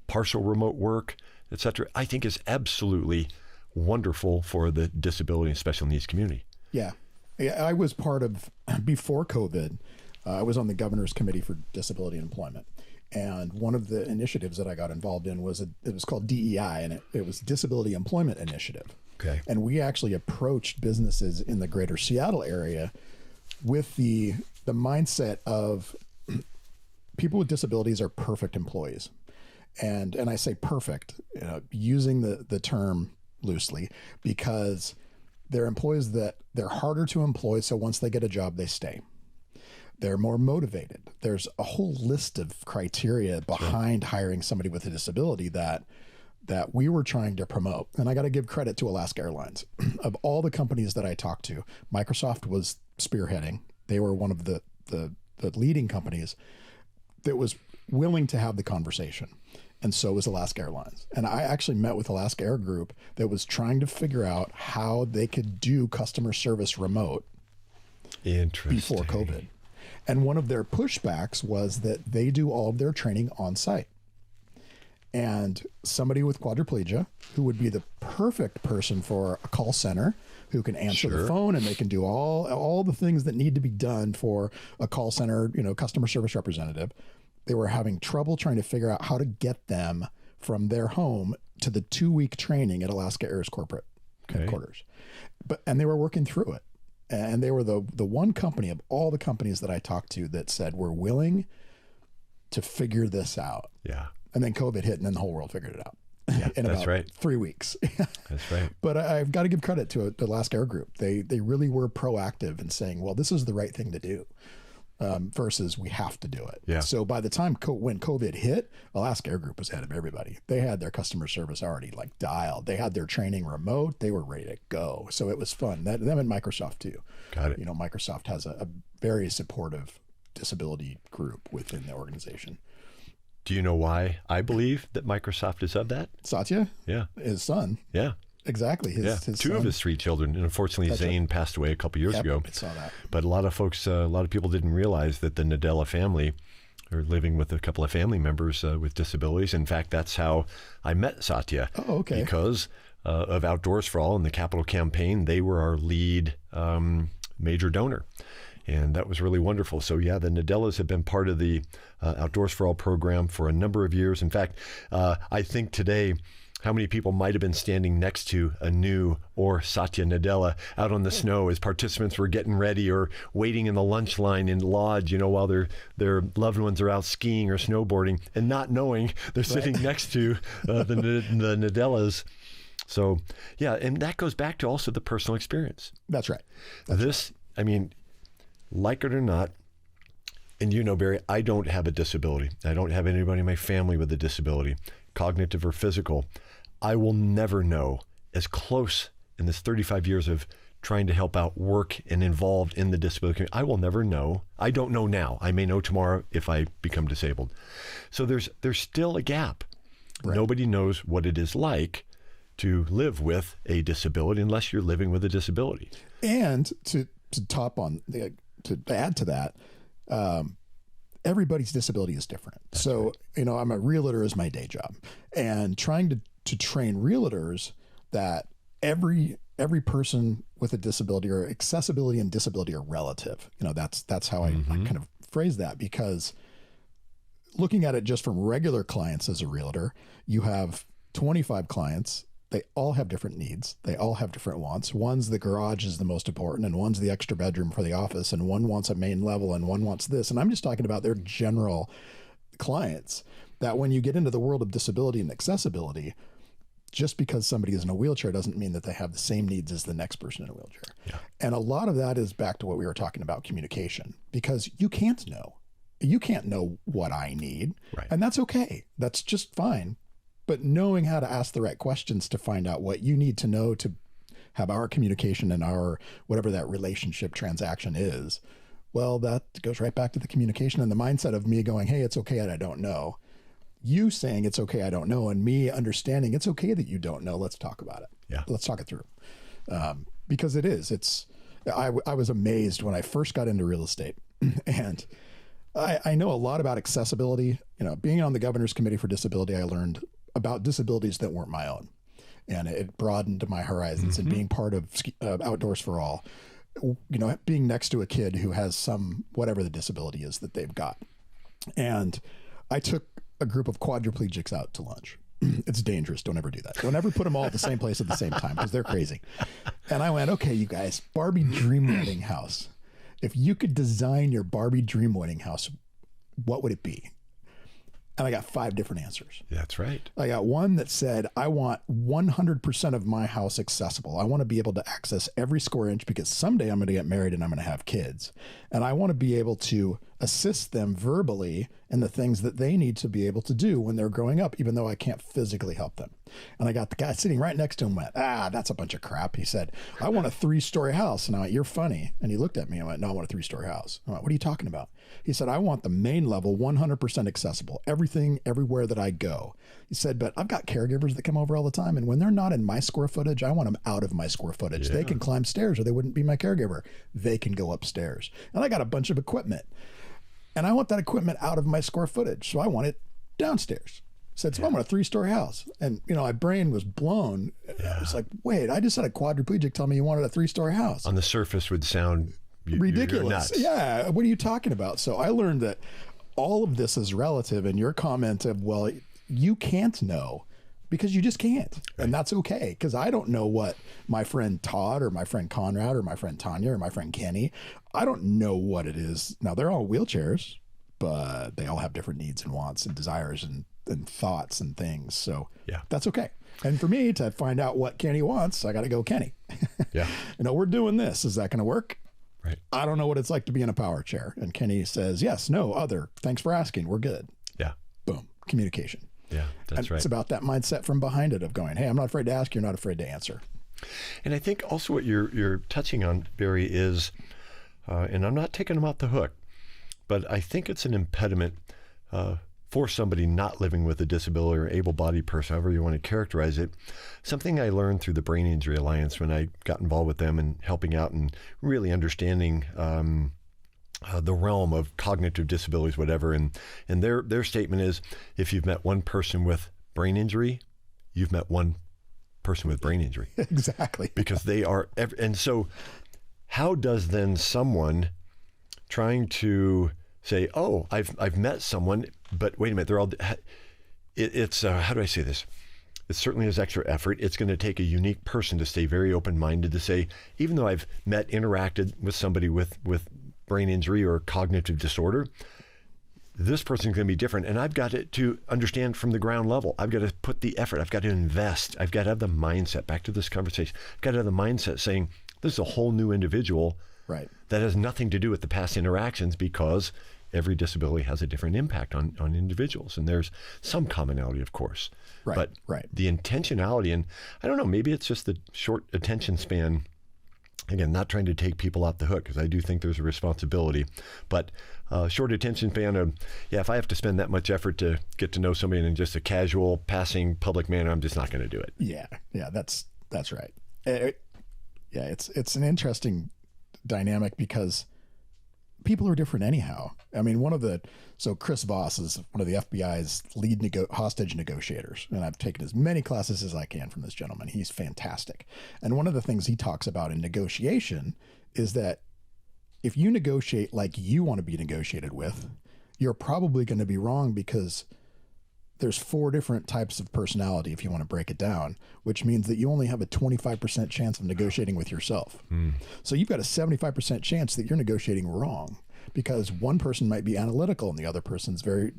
partial remote work, et cetera, I think is absolutely wonderful for the disability and special needs community. Yeah. I was part of, before COVID, I was on the governor's committee for disability and employment. And one of the initiatives that I got involved in was, it was called DEI, and it was Disability Employment Initiative. Okay. And we actually approached businesses in the greater Seattle area with the mindset of people with disabilities are perfect employees. And I say perfect, using the term loosely, because they're employees that they're harder to employ. So once they get a job, they stay. They're more motivated. There's a whole list of criteria behind hiring somebody with a disability that we were trying to promote. And I got to give credit to Alaska Airlines. Of all the companies that I talked to, Microsoft was spearheading. They were one of the leading companies that was willing to have the conversation. And so was Alaska Airlines. And I actually met with Alaska Air Group that was trying to figure out how they could do customer service remote before COVID. And one of their pushbacks was that they do all of their training on site. And somebody with quadriplegia, who would be the perfect person for a call center, who can answer the phone and they can do all the things that need to be done for a call center, customer service representative. They were having trouble trying to figure out how to get them from their home to the 2-week training at Alaska Air's corporate headquarters. And they were working through it. And they were the one company of all the companies that I talked to that said, we're willing to figure this out. Yeah. And then COVID hit, and then the whole world figured it out. Yeah, in that's about right. 3 weeks. That's right. But I've got to give credit to Alaska Air Group. They really were proactive in saying, well, this is the right thing to do, versus we have to do it. Yeah. So by the time when COVID hit, Alaska Air Group was ahead of everybody. They had their customer service already dialed. They had their training remote. They were ready to go. So it was fun. Them and Microsoft too. Got it. Microsoft has a very supportive disability group within the organization. Do you know why I believe that Microsoft is of that? Satya? Yeah. His son. Yeah. Exactly. His Two son. of his 3 children. And unfortunately, Zane passed away a couple years ago. I saw that. But a lot of people didn't realize that the Nadella family are living with a couple of family members with disabilities. In fact, that's how I met Satya. Oh, okay. Because of Outdoors for All and the Capital Campaign, they were our lead major donor. And that was really wonderful. So yeah, the Nadellas have been part of the Outdoors for All program for a number of years. In fact, I think today, how many people might have been standing next to Anu or Satya Nadella out on the snow as participants were getting ready or waiting in the lunch line in lodge, while their loved ones are out skiing or snowboarding and not knowing they're sitting next to the Nadellas. So yeah, and that goes back to also the personal experience. That's right. Like it or not, and Barry, I don't have a disability. I don't have anybody in my family with a disability, cognitive or physical. I will never know, as close in this 35 years of trying to help out work and involved in the disability community, I will never know. I don't know now. I may know tomorrow if I become disabled. So there's still a gap. Right. Nobody knows what it is like to live with a disability unless you're living with a disability. And to add to that, everybody's disability is different. That's so, right. I'm a realtor is my day job, and trying to train realtors that every person with a disability, or accessibility and disability, are relative. That's how I kind of phrase that, because looking at it just from regular clients as a realtor, you have 25 clients they all have different needs. They all have different wants. One's the garage is the most important, and one's the extra bedroom for the office, and one wants a main level, and one wants this. And I'm just talking about their general clients, that when you get into the world of disability and accessibility, just because somebody is in a wheelchair doesn't mean that they have the same needs as the next person in a wheelchair. Yeah. And a lot of that is back to what we were talking about, communication, because you can't know. You can't know what I need. Right. And that's okay. That's just fine. But knowing how to ask the right questions to find out what you need to know to have our communication and our, whatever that relationship transaction is, well, that goes right back to the communication and the mindset of me going, hey, it's okay that I don't know. You saying it's okay I don't know, and me understanding it's okay that you don't know. Let's talk about it. Yeah. Let's talk it through. Because it is. I was amazed when I first got into real estate. And I know a lot about accessibility. You know, being on the governor's committee for disability, I learned about disabilities that weren't my own. And it broadened my horizons. And being part of Outdoors for All, you know, being next to a kid who has some, whatever the disability is that they've got. And I took a group of quadriplegics out to lunch. It's dangerous. Don't ever do that. Don't ever put them all at the same place at the same time, because they're crazy. And I went, okay, you guys, Barbie dream wedding house. If you could design your Barbie dream wedding house, what would it be? And I got 5 different answers. That's right. I got one that said, I want 100% of my house accessible. I want to be able to access every square inch, because someday I'm going to get married and I'm going to have kids. And I want to be able to assist them verbally in the things that they need to be able to do when they're growing up, even though I can't physically help them. And I got the guy sitting right next to him went, that's a bunch of crap. He said, I want a 3-story house. And I went, you're funny. And he looked at me and went, no, I want a 3-story house. I went, what are you talking about? He said, I want the main level 100% accessible, everything, everywhere that I go. He said, but I've got caregivers that come over all the time, and when they're not in my square footage, I want them out of my square footage. Yeah. They can climb stairs, or they wouldn't be my caregiver. They can go upstairs. And I got a bunch of equipment, and I want that equipment out of my square footage, so I want it downstairs. Said, so I want a 3-story house. And, you know, my brain was blown. I was like, wait, I just had a quadriplegic tell me he wanted a 3-story house. On the surface would sound ridiculous. Yeah. What are you talking about? So I learned that all of this is relative, and your comment of, well, you can't know because you just can't. Right. And that's okay, because I don't know what my friend Todd or my friend Conrad or my friend Tanya or my friend Kenny, I don't know what it is. Now, they're all wheelchairs, but they all have different needs and wants and desires and thoughts and things. So that's okay. And for me to find out what Kenny wants, I got to go, Kenny. Yeah. You know, we're doing this. Is that going to work? Right. I don't know what it's like to be in a power chair. And Kenny says, yes, no, other. Thanks for asking. We're good. Yeah. Boom. Communication. Yeah, that's right. It's about that mindset from behind it of going, hey, I'm not afraid to ask. You're not afraid to answer. And I think also what you're touching on, Barry, is, and I'm not taking them off the hook, but I think it's an impediment for somebody not living with a disability or able-bodied person, however you want to characterize it. Something I learned through the Brain Injury Alliance when I got involved with them and helping out and really understanding the realm of cognitive disabilities, whatever. And their statement is, if you've met one person with brain injury, you've met one person with brain injury. Exactly. Because they are, and so how does then someone trying to say, oh, I've met someone, but wait a minute, they're all, it's how do I say this? It certainly is extra effort. It's going to take a unique person to stay very open-minded to say, even though I've interacted with somebody with brain injury or cognitive disorder, this person's going to be different. And I've got to understand from the ground level. I've got to put the effort. I've got to invest. I've got to have the mindset. Back to this conversation. I've got to have the mindset saying, this is a whole new individual right, that has nothing to do with the past interactions, because every disability has a different impact on individuals. And there's some commonality, of course. Right, but right. The intentionality, and I don't know, maybe it's just the short attention span. Again, not trying to take people off the hook, because I do think there's a responsibility, but short attention span of, if I have to spend that much effort to get to know somebody in just a casual, passing public manner, I'm just not going to do it. Yeah, that's right. It's an interesting dynamic, because people are different anyhow. I mean, so Chris Voss is one of the FBI's lead hostage negotiators. And I've taken as many classes as I can from this gentleman. He's fantastic. And one of the things he talks about in negotiation is that if you negotiate like you want to be negotiated with, you're probably going to be wrong, because there's 4 different types of personality if you want to break it down, which means that you only have a 25% chance of negotiating with yourself. So you've got a 75% chance that you're negotiating wrong, because one person might be analytical and the other person's very,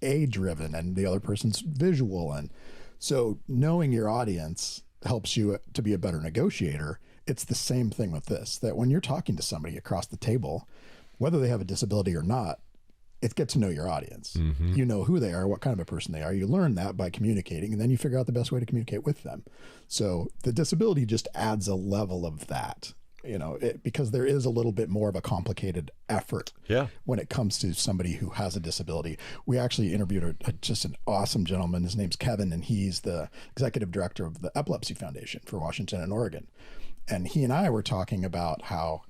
A driven, and the other person's visual. And so knowing your audience helps you to be a better negotiator. It's the same thing with this, that when you're talking to somebody across the table, whether they have a disability or not, it's get to know your audience. You know who they are, what kind of a person they are. You learn that by communicating, and then you figure out the best way to communicate with them. So the disability just adds a level of that, because there is a little bit more of a complicated effort when it comes to somebody who has a disability. We actually interviewed just an awesome gentleman. His name's Kevin, and he's the executive director of the Epilepsy Foundation for Washington and Oregon. And he and I were talking about how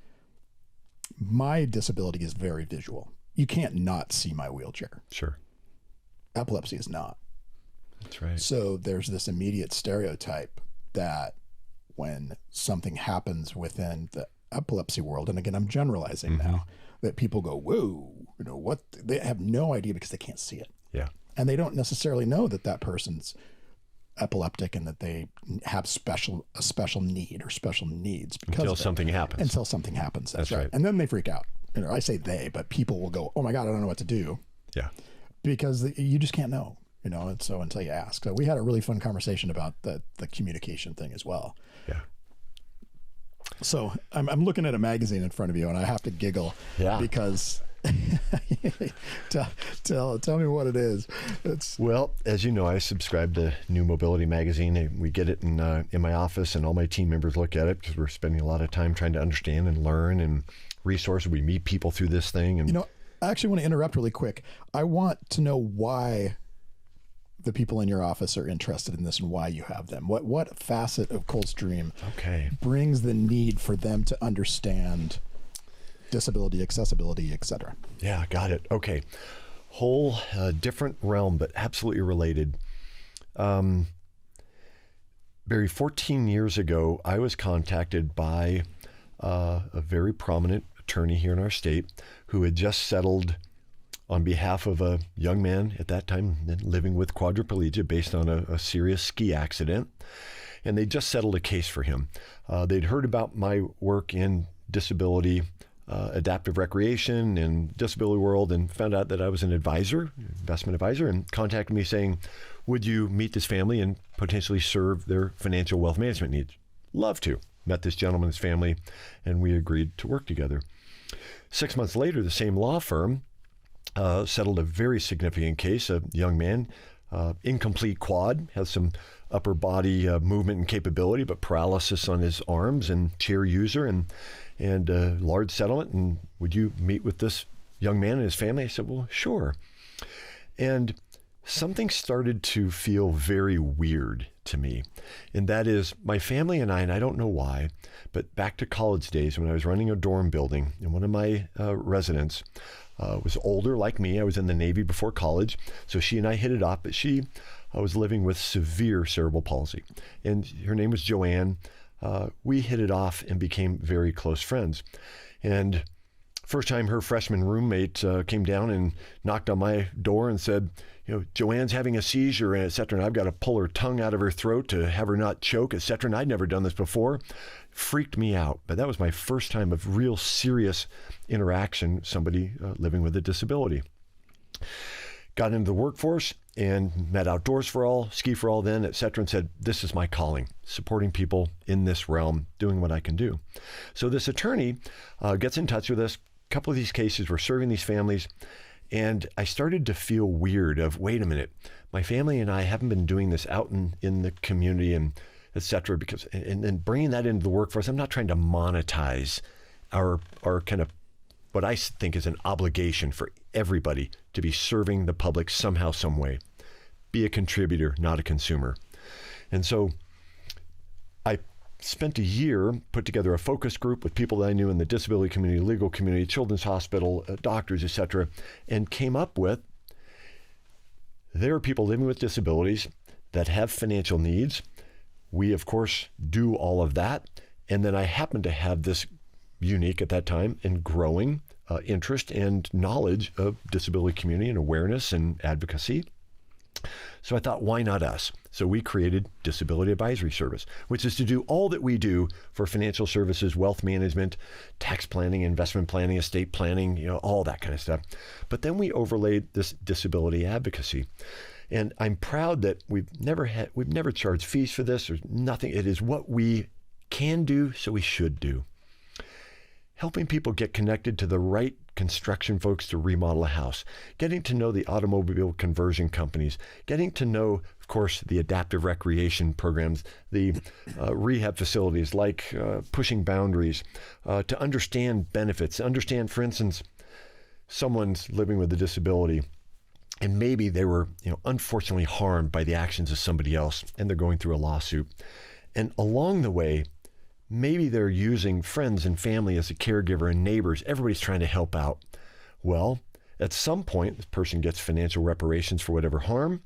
my disability is very visual. You can't not see my wheelchair. Sure. Epilepsy is not. That's right. So there's this immediate stereotype that when something happens within the epilepsy world, and again, I'm generalizing now, that people go, whoa, what? They have no idea because they can't see it. Yeah. And they don't necessarily know that that person's epileptic and that they have a special need or special needs until something happens. That's right. And then they freak out. I say they, but people will go, oh my God, I don't know what to do. Yeah. Because you just can't know, and so until you ask. So we had a really fun conversation about the communication thing as well. Yeah. So I'm looking at a magazine in front of you, and I have to giggle because tell me what it is. Well, as you know, I subscribe to New Mobility magazine. We get it in my office, and all my team members look at it because we're spending a lot of time trying to understand and learn and resources. We meet people through this thing. And I actually want to interrupt really quick. I want to know why the people in your office are interested in this and why you have them. What facet of Coldstream brings the need for them to understand disability, accessibility, etc.? Yeah, got it. Okay. Whole different realm, but absolutely related. Barry, 14 years ago, I was contacted by a very prominent attorney here in our state who had just settled on behalf of a young man at that time living with quadriplegia based on a serious ski accident. And they just settled a case for him. They'd heard about my work in disability, adaptive recreation and disability world, and found out that I was an investment advisor, and contacted me saying, would you meet this family and potentially serve their financial wealth management needs? Love to. Met this gentleman's family, and we agreed to work together. 6 months later, the same law firm settled a very significant case. A young man, incomplete quad, has some upper body movement and capability, but paralysis on his arms, and chair user, and a large settlement. And would you meet with this young man and his family? I said, well, sure. And something started to feel very weird to me. And that is my family and I don't know why, but back to college days when I was running a dorm building, and one of my residents was older like me. I was in the Navy before college. So she and I hit it off, but she was living with severe cerebral palsy. And her name was Joanne. We hit it off and became very close friends. And first time her freshman roommate came down and knocked on my door and said, Joanne's having a seizure, and et cetera, and I've got to pull her tongue out of her throat to have her not choke, et cetera. And I'd never done this before. Freaked me out. But that was my first time of real serious interaction with somebody living with a disability. Got into the workforce and met Outdoors for All, Ski for All then, et cetera, and said, this is my calling, supporting people in this realm, doing what I can do. So this attorney gets in touch with us. A couple of these cases, we're serving these families. And I started to feel weird of, wait a minute, my family and I haven't been doing this out in the community and et cetera, because, and then bringing that into the workforce, I'm not trying to monetize our kind of, what I think is an obligation for everybody to be serving the public somehow, some way. Be a contributor, not a consumer. And so I spent a year, put together a focus group with people that I knew in the disability community, legal community, children's hospital, doctors, et cetera, and came up with, there are people living with disabilities that have financial needs. We, of course, do all of that. And then I happen to have this unique at that time and growing interest and knowledge of disability community and awareness and advocacy. So I thought, why not us? So we created Disability Advisory Service, which is to do all that we do for financial services, wealth management, tax planning, investment planning, estate planning, all that kind of stuff. But then we overlaid this disability advocacy. And I'm proud that we've never charged fees for this. There's nothing. It is what we can do, so we should do. Helping people get connected to the right construction folks to remodel a house, getting to know the automobile conversion companies, getting to know, of course, the adaptive recreation programs, the rehab facilities, like pushing boundaries, to understand benefits, understand, for instance, someone's living with a disability and maybe they were, unfortunately harmed by the actions of somebody else and they're going through a lawsuit. And along the way, maybe they're using friends and family as a caregiver and neighbors. Everybody's trying to help out. Well, at some point, this person gets financial reparations for whatever harm.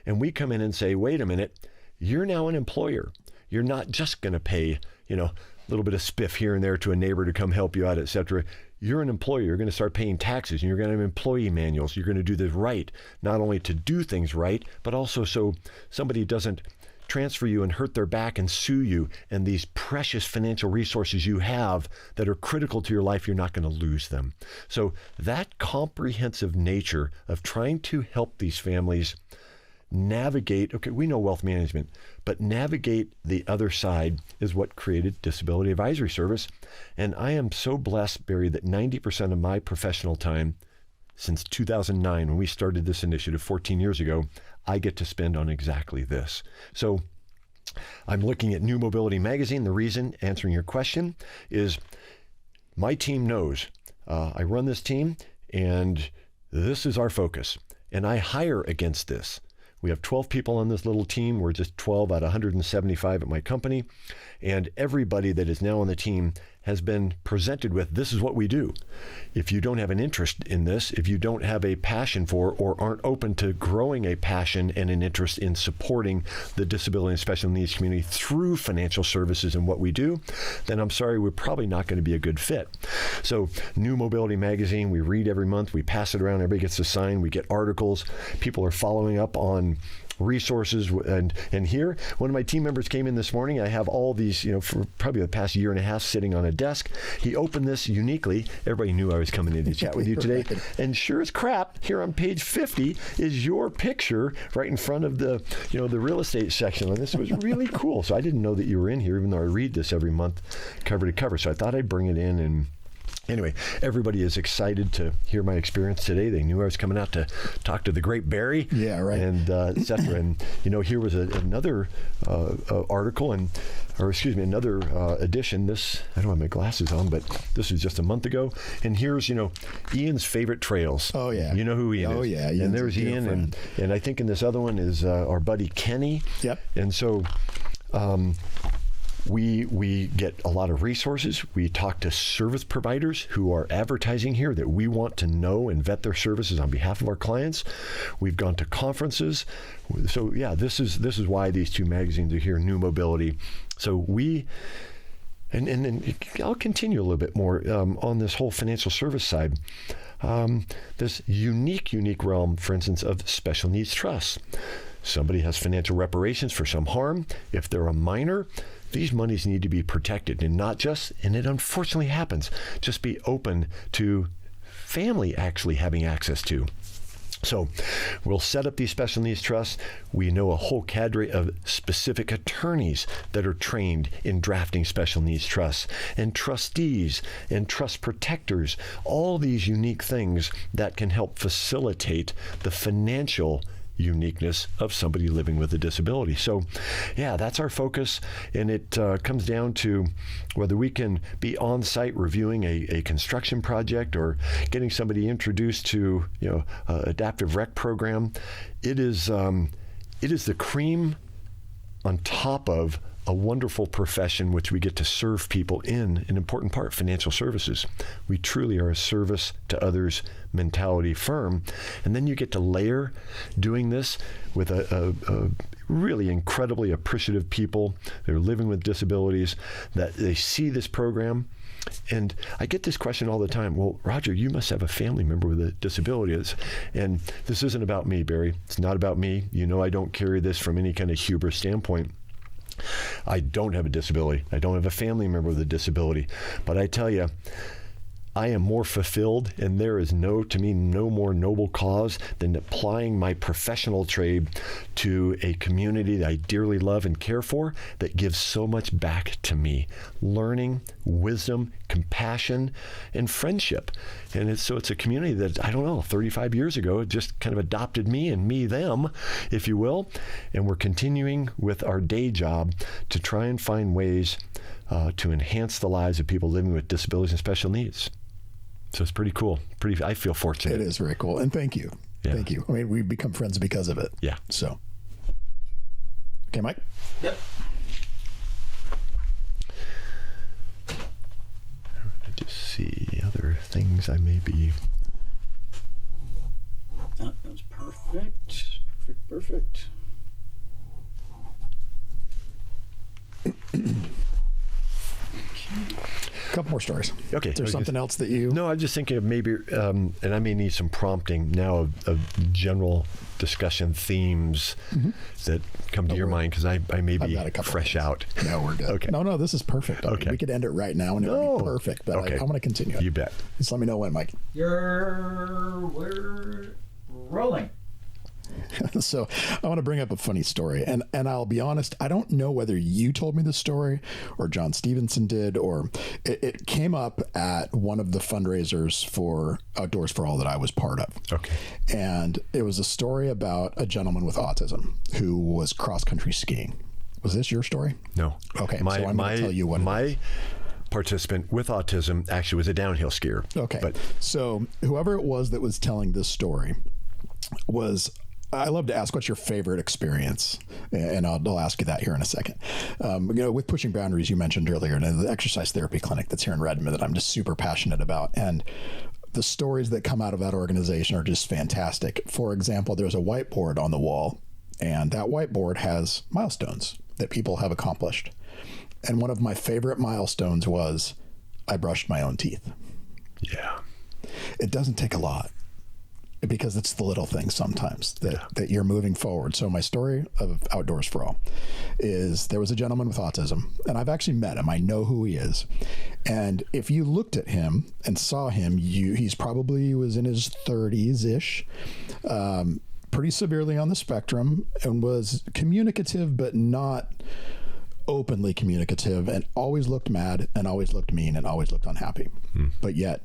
And we come in and say, wait a minute, you're now an employer. You're not just going to pay, a little bit of spiff here and there to a neighbor to come help you out, et cetera. You're an employer. You're going to start paying taxes and you're going to have employee manuals. You're going to do this right, not only to do things right, but also so somebody doesn't transfer you and hurt their back and sue you, and these precious financial resources you have that are critical to your life, you're not going to lose them. So that comprehensive nature of trying to help these families navigate, okay, we know wealth management, but navigate the other side is what created Disability Advisory Service. And I am so blessed, Barry, that 90% of my professional time since 2009, when we started this initiative 14 years ago, I get to spend on exactly this. So I'm looking at New Mobility Magazine. The reason, answering your question, is my team knows I run this team and this is our focus. And I hire against this. We have 12 people on this little team. We're just 12 out of 175 at my company. And everybody that is now on the team has been presented with, this is what we do. If you don't have an interest in this, if you don't have a passion for or aren't open to growing a passion and an interest in supporting the disability and special needs community through financial services and what we do, then I'm sorry, we're probably not going to be a good fit. So New Mobility Magazine, we read every month, we pass it around, everybody gets to sign, we get articles, people are following up on resources. And here, one of my team members came in this morning. I have all these, for probably the past year and a half sitting on a desk. He opened this uniquely. Everybody knew I was coming in to chat with you today. And sure as crap, here on page 50 is your picture right in front of the, the real estate section. And this was really cool. So I didn't know that you were in here, even though I read this every month cover to cover. So I thought I'd bring it in. And anyway, everybody is excited to hear my experience today. They knew I was coming out to talk to the great Barry. Yeah, right. And et cetera. And, here was another article another edition. This, I don't have my glasses on, but this was just a month ago. And here's, Ian's favorite trails. Oh, yeah. You know who Ian is. Oh, yeah. And there's Ian. And I think in this other one is our buddy Kenny. Yep. And so, we get a lot of resources. We talk to service providers who are advertising here that we want to know and vet their services on behalf of our clients. We've gone to conferences. So yeah, this is why these two magazines are here, New Mobility. So and I'll continue a little bit more on this whole financial service side. This unique realm, for instance, of special needs trusts. Somebody has financial reparations for some harm. If they're a minor, these monies need to be protected and not just, and it unfortunately happens, just be open to family actually having access to. So we'll set up these special needs trusts. We know a whole cadre of specific attorneys that are trained in drafting special needs trusts, and trustees and trust protectors, all these unique things that can help facilitate the financial uniqueness of somebody living with a disability. So yeah, that's our focus. And it comes down to whether we can be on site reviewing a construction project or getting somebody introduced to, adaptive rec program. It is the cream on top of a wonderful profession which we get to serve people in an important part, financial services. We truly are a service to others mentality firm. And then you get to layer doing this with a really incredibly appreciative people that are living with disabilities, that they see this program And I get this question all the time. Well, Roger, you must have a family member with a disability. And this isn't about me, Barry. It's not about me. You know, I don't carry this from any kind of hubris standpoint. I don't have a disability. I don't have a family member with a disability. But I tell you, I am more fulfilled, and there is no more noble cause than applying my professional trade to a community that I dearly love and care for that gives so much back to me. Learning, wisdom, compassion, and friendship. And it's a community that, I don't know, 35 years ago, it just kind of adopted me and me them, if you will. And we're continuing with our day job to try and find ways to enhance the lives of people living with disabilities and special needs. So it's pretty cool. I feel fortunate. It is very cool. And thank you. Yeah. Thank you. I mean, we've become friends because of it. Yeah. So. Okay, Mike? Yep. I just see other things I may be. That was perfect. Perfect. A couple more stories. Okay. Is there something else that you... No, I'm just thinking of maybe, and I may need some prompting now of general discussion themes that come to your mind, because I may be fresh out. No, we're good. Okay. No, this is perfect. I mean, we could end it right now and it would be perfect, but I want to continue it. You bet. Just let me know when, Mike. We're rolling. So I want to bring up a funny story, and I'll be honest, I don't know whether you told me the story or John Stevenson did, or it came up at one of the fundraisers for Outdoors for All that I was part of. Okay. And it was a story about a gentleman with autism who was cross-country skiing. Was this your story? No. Okay, so I'm going to tell you what my participant with autism actually was a downhill skier. Okay. So whoever it was that was telling this story was... I love to ask, what's your favorite experience? And I'll ask you that here in a second. With Pushing Boundaries, you mentioned earlier, and the exercise therapy clinic that's here in Redmond that I'm just super passionate about. And the stories that come out of that organization are just fantastic. For example, there's a whiteboard on the wall, and that whiteboard has milestones that people have accomplished. And one of my favorite milestones was I brushed my own teeth. Yeah. It doesn't take a lot, because it's the little things sometimes that you're moving forward. So my story of Outdoors for All is there was a gentleman with autism, and I've actually met him. I know who he is. And if you looked at him and saw him, he's probably was in his 30s-ish, pretty severely on the spectrum, and was communicative, but not openly communicative, and always looked mad and always looked mean and always looked unhappy. But yet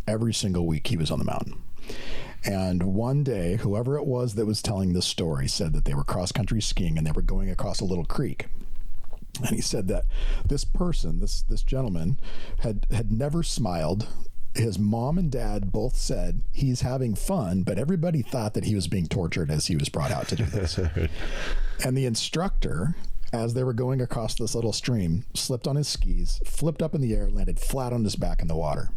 every single week he was on the mountain. And one day, whoever it was that was telling this story said that they were cross-country skiing and they were going across a little creek. And he said that this person, this gentleman, had never smiled. His mom and dad both said he's having fun, but everybody thought that he was being tortured as he was brought out to do this. And the instructor, as they were going across this little stream, slipped on his skis, flipped up in the air, landed flat on his back in the water.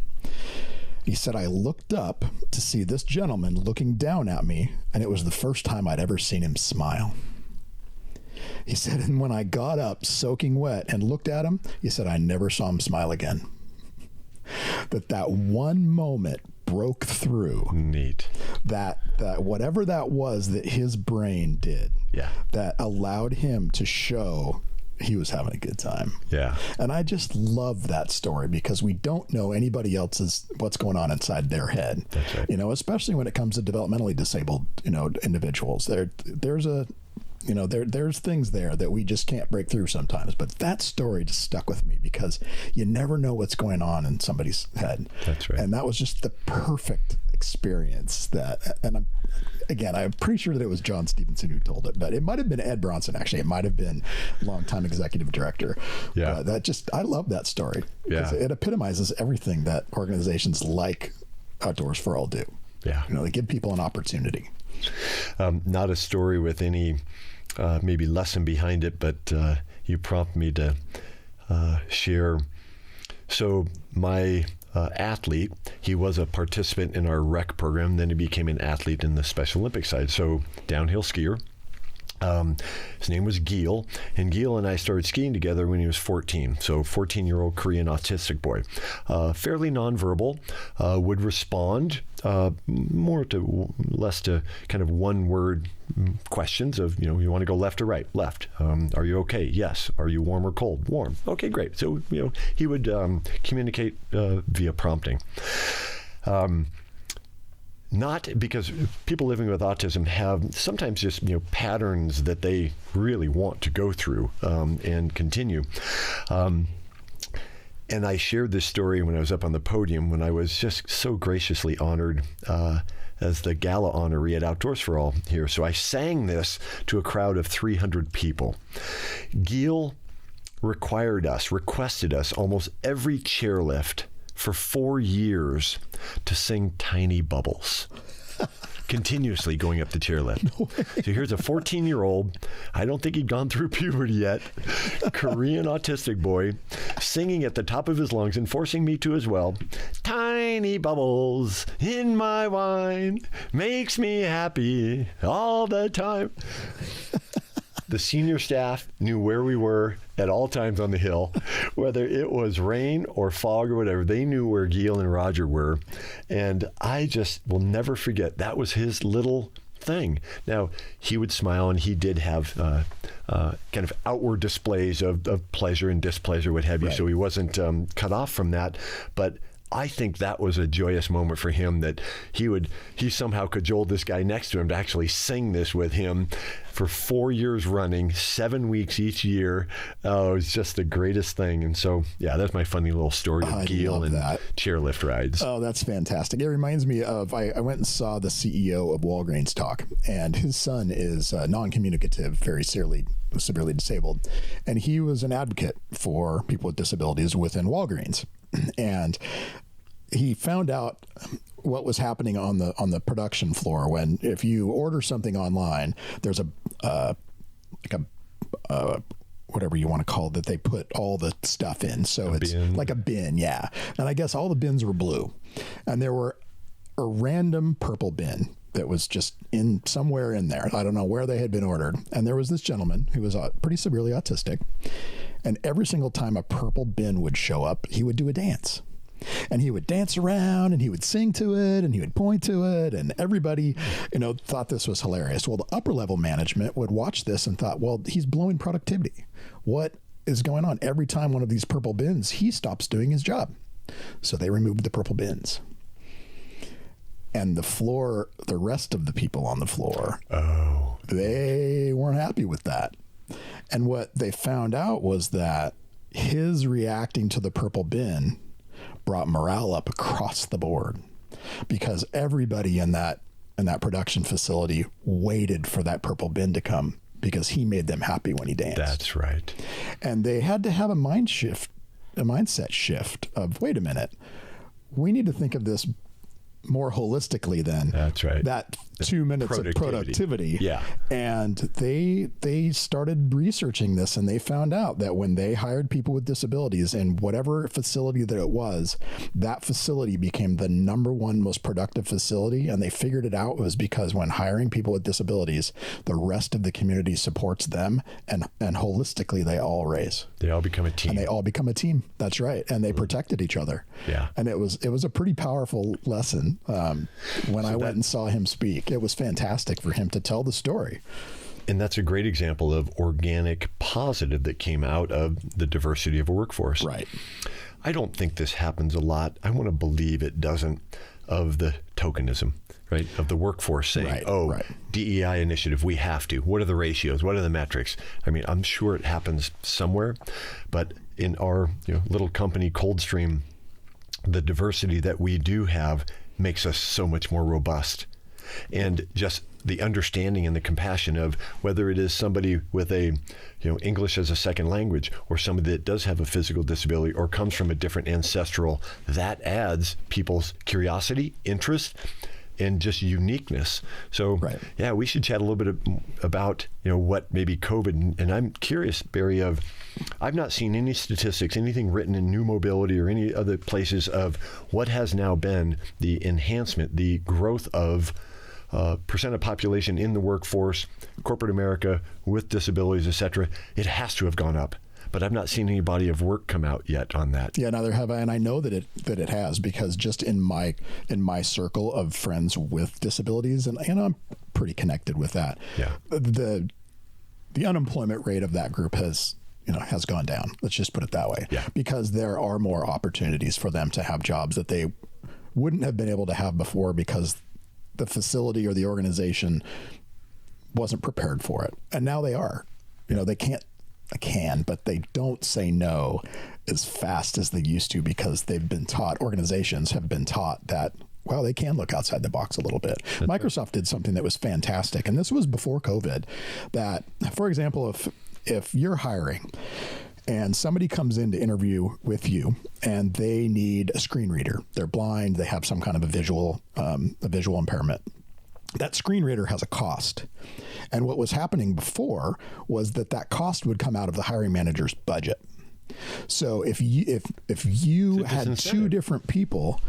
He said, I looked up to see this gentleman looking down at me, and it was the first time I'd ever seen him smile. He said, and when I got up soaking wet and looked at him, he said, I never saw him smile again. That one moment broke through. Neat. That whatever that was that his brain did, that allowed him to show he was having a good time. Yeah. And I just love that story, because we don't know anybody else's what's going on inside their head. That's right. Especially when it comes to developmentally disabled, individuals. There's things there that we just can't break through sometimes. But that story just stuck with me, because you never know what's going on in somebody's head. That's right. And that was just the perfect experience I'm pretty sure that it was John Stevenson who told it, but it might have been Ed Bronson. Actually, it might have been longtime executive director. Yeah. I love that story. Yeah. It epitomizes everything that organizations like Outdoors for All do. Yeah. They give people an opportunity. Not a story with any maybe lesson behind it, but you prompt me to share. So my athlete, he was a participant in our rec program, then he became an athlete in the Special Olympics side. So downhill skier. His name was Gil, and Gil and I started skiing together when he was 14. So 14-year-old Korean autistic boy. Fairly nonverbal, would respond less to kind of one-word questions of, you want to go left or right? Left. Are you okay? Yes. Are you warm or cold? Warm. Okay, great. So, he would communicate via prompting. Not because people living with autism have sometimes just patterns that they really want to go through and continue. And I shared this story when I was up on the podium when I was just so graciously honored as the gala honoree at Outdoors for All here. So I sang this to a crowd of 300 people. Gil requested us almost every chairlift for 4 years to sing Tiny Bubbles, continuously going up the chairlift. No, so here's a 14-year-old, I don't think he'd gone through puberty yet, Korean autistic boy, singing at the top of his lungs and forcing me to as well. Tiny bubbles in my wine makes me happy all the time. The senior staff knew where we were at all times on the hill, whether it was rain or fog or whatever. They knew where Gil and Roger were. And I just will never forget, that was his little thing. Now, he would smile, and he did have kind of outward displays of pleasure and displeasure, what have you. Right. So he wasn't cut off from that. But I think that was a joyous moment for him, that he somehow cajoled this guy next to him to actually sing this with him for 4 years running, 7 weeks each year. It was just the greatest thing. And so, yeah, that's my funny little story of Gil and chairlift rides. Oh, that's fantastic. It reminds me of, I went and saw the CEO of Walgreens talk, and his son is non-communicative, very severely disabled. And he was an advocate for people with disabilities within Walgreens. And he found out what was happening on the production floor when, if you order something online, there's whatever you want to call it, that they put all the stuff in. So it's like a bin, yeah. And I guess all the bins were blue, and there were a random purple bin that was just in somewhere in there. I don't know where they had been ordered. And there was this gentleman who was pretty severely autistic, and every single time a purple bin would show up, he would do a dance. And he would dance around, and he would sing to it, and he would point to it, and everybody, thought this was hilarious. Well, the upper level management would watch this and thought, well, he's blowing productivity. What is going on? Every time one of these purple bins, he stops doing his job. So they removed the purple bins. And the rest of the people on the floor, they weren't happy with that. And what they found out was that his reacting to the purple bin brought morale up across the board, because everybody in that production facility waited for that purple bin to come, because he made them happy when he danced. That's right. And they had to have a mindset shift of, wait a minute, we need to think of this more holistically than that's right. That 2 minutes of productivity. Yeah. And they started researching this, and they found out that when they hired people with disabilities in whatever facility that it was, that facility became the #1 most productive facility. And they figured it out was because when hiring people with disabilities, the rest of the community supports them, and holistically they all raise. They all become a team. And they all become a team. That's right. And they protected each other. Yeah. And it was a pretty powerful lesson. When I went and saw him speak, it was fantastic for him to tell the story. And that's a great example of organic positive that came out of the diversity of a workforce. Right. I don't think this happens a lot. I want to believe it doesn't, of the tokenism, right? Of the workforce saying, DEI initiative, we have to. What are the ratios? What are the metrics? I mean, I'm sure it happens somewhere, but in our little company, Coldstream, the diversity that we do have makes us so much more robust. And just the understanding and the compassion of whether it is somebody with a English as a second language, or somebody that does have a physical disability or comes from a different ancestral, that adds people's curiosity, interest, and just uniqueness. So yeah, we should chat a little bit about what maybe COVID, and I'm curious, Barry, I've not seen any statistics, anything written in New Mobility or any other places of what has now been the enhancement, the growth of percent of population in the workforce, corporate America with disabilities, et cetera, it has to have gone up. But I've not seen any body of work come out yet on that. Yeah, neither have I, and I know that it has, because just in my circle of friends with disabilities, and I'm pretty connected with that. Yeah. The unemployment rate of that group has gone down. Let's just put it that way. Yeah. Because there are more opportunities for them to have jobs that they wouldn't have been able to have before, because the facility or the organization wasn't prepared for it, and now they are. They can't. I can, but they don't say no as fast as they used to, because they've been taught, organizations have been taught that, well, they can look outside the box a little bit. That's Microsoft right. did something that was fantastic, and this was before COVID, that, for example, if you're hiring and somebody comes in to interview with you and they need a screen reader, they're blind, they have some kind of a visual impairment, that screen reader has a cost. And what was happening before was that cost would come out of the hiring manager's budget. So if you had two different people,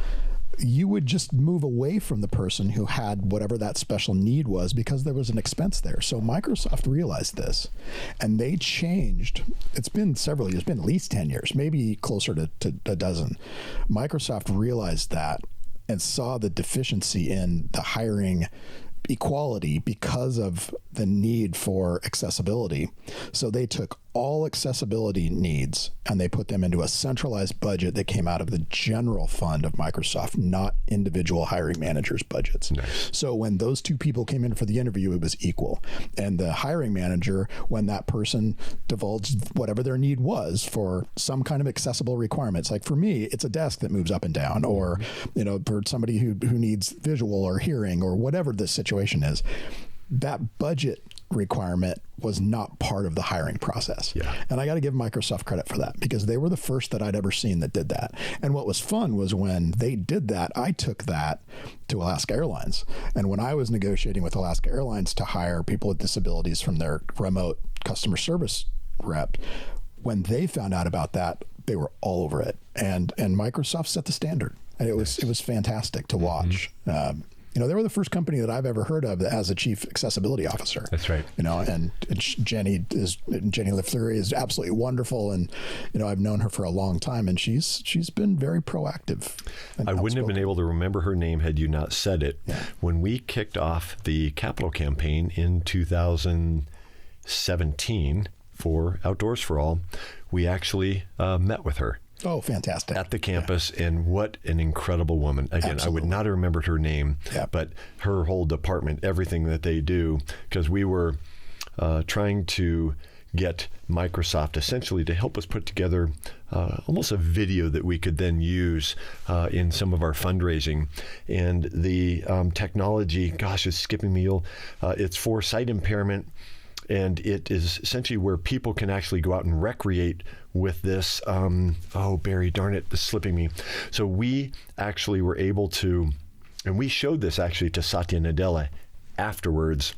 you would just move away from the person who had whatever that special need was, because there was an expense there. So Microsoft realized this, and they changed. It's been several years, been at least 10 years, maybe closer to a dozen. Microsoft realized that and saw the deficiency in the hiring equality because of the need for accessibility. So they took all accessibility needs and they put them into a centralized budget that came out of the general fund of Microsoft, not individual hiring managers' budgets. Nice. So when those two people came in for the interview, it was equal. And the hiring manager, when that person divulged whatever their need was for some kind of accessible requirements, like for me, it's a desk that moves up and down, or for somebody who needs visual or hearing or whatever the situation is, that budget requirement was not part of the hiring process. Yeah. And I got to give Microsoft credit for that, because they were the first that I'd ever seen that did that. And what was fun was when they did that, I took that to Alaska Airlines. And when I was negotiating with Alaska Airlines to hire people with disabilities from their remote customer service rep, when they found out about that, they were all over it. And Microsoft set the standard. And it was fantastic to watch. They were the first company that I've ever heard of that has a chief accessibility officer. That's right. And Jenny LeFleury is absolutely wonderful, and I've known her for a long time, and she's been very proactive. I wouldn't have been able to remember her name had you not said it. Yeah. When we kicked off the capital campaign in 2017 for Outdoors for All, we actually met with her. Oh, fantastic. At the campus, and what an incredible woman. Again, absolutely. I would not have remembered her name, but her whole department, everything that they do, because we were trying to get Microsoft essentially to help us put together almost a video that we could then use in some of our fundraising. And the technology, gosh, it's skipping me. It's for sight impairment. And it is essentially where people can actually go out and recreate with this. Barry, darn it, it's slipping me. So we actually were able to, and we showed this actually to Satya Nadella afterwards.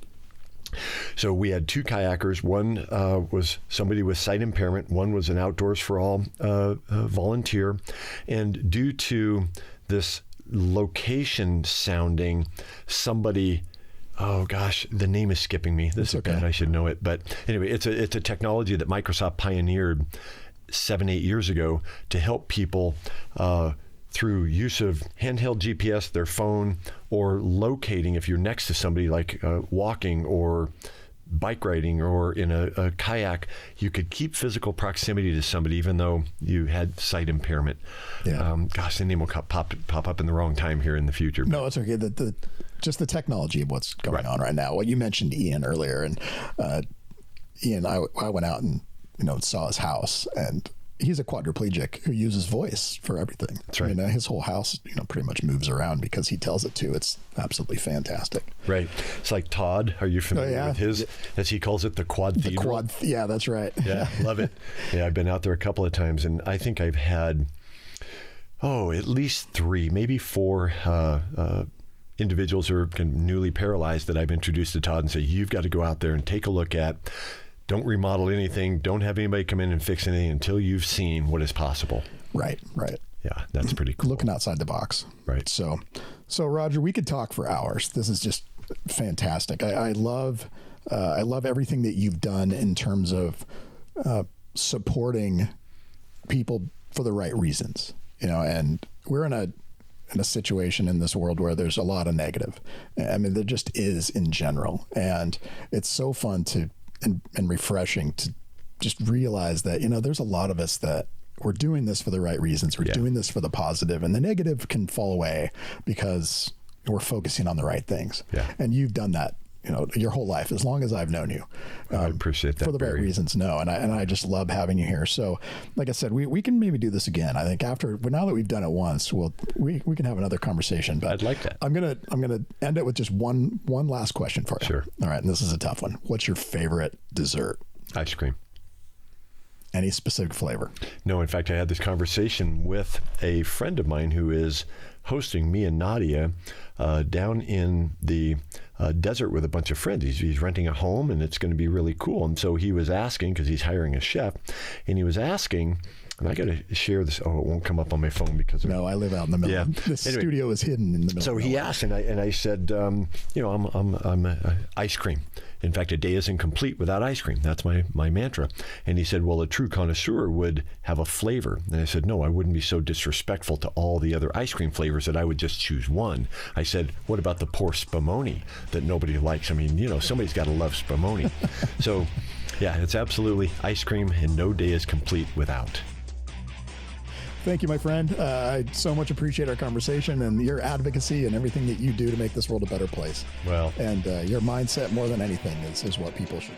So we had two kayakers. One was somebody with sight impairment. One was an Outdoors for All volunteer. And due to this location sounding, somebody... Oh gosh, the name is skipping me. This is bad. I should know it. But anyway, it's a technology that Microsoft pioneered 7-8 years ago to help people through use of handheld GPS, their phone, or locating if you're next to somebody, like walking or bike riding or in a kayak, you could keep physical proximity to somebody even though you had sight impairment. Yeah. The name will pop up in the wrong time here in the future. No, it's okay. Just the technology of what's going on right now. Well, you mentioned Ian earlier, and Ian, I went out and saw his house, and he's a quadriplegic who uses voice for everything. That's right. His whole house, pretty much moves around because he tells it to. It's absolutely fantastic. Right. It's like Todd. Are you familiar with his, as he calls it, the quadtheedral? Yeah, that's right. Yeah, love it. Yeah, I've been out there a couple of times, and I think I've had, at least 3, maybe 4 individuals who are newly paralyzed that I've introduced to Todd and say, you've got to go out there and take a look at. Don't remodel anything. Don't have anybody come in and fix anything until you've seen what is possible. Right. Yeah, that's pretty cool. Looking outside the box. Right. So Roger, we could talk for hours. This is just fantastic. I love everything that you've done in terms of supporting people for the right reasons. And we're in a situation in this world where there's a lot of negative. I mean, there just is in general, and it's so fun and refreshing to just realize that there's a lot of us that we're doing this for the right reasons. We're doing this for the positive, and the negative can fall away because we're focusing on the right things. Yeah. And you've done that, your whole life, as long as I've known you. I appreciate that, for the right reasons. No. And I just love having you here. So like I said, we can maybe do this again. I think now that we've done it once, we can have another conversation, but I'd like that. I'm going to end it with just one last question for you. Sure. All right. And this is a tough one. What's your favorite dessert? Ice cream. Any specific flavor? No, in fact, I had this conversation with a friend of mine who is hosting me and Nadia down in the desert with a bunch of friends. He's renting a home, and it's going to be really cool. And so he was asking, because he's hiring a chef, and he was asking, and I got to share this. Oh, it won't come up on my phone because of, no, I live out in the middle. Yeah. This Anyway, studio is hidden in the middle. So he asked, and I said, I'm ice cream. In fact, a day isn't complete without ice cream. That's my mantra. And he said, well, a true connoisseur would have a flavor. And I said, no, I wouldn't be so disrespectful to all the other ice cream flavors that I would just choose one. I said, what about the poor spumoni that nobody likes? I mean, somebody's got to love spumoni. So, yeah, it's absolutely ice cream, and no day is complete without. Thank you, my friend. I so much appreciate our conversation and your advocacy and everything that you do to make this world a better place. Well, and your mindset more than anything is what people should.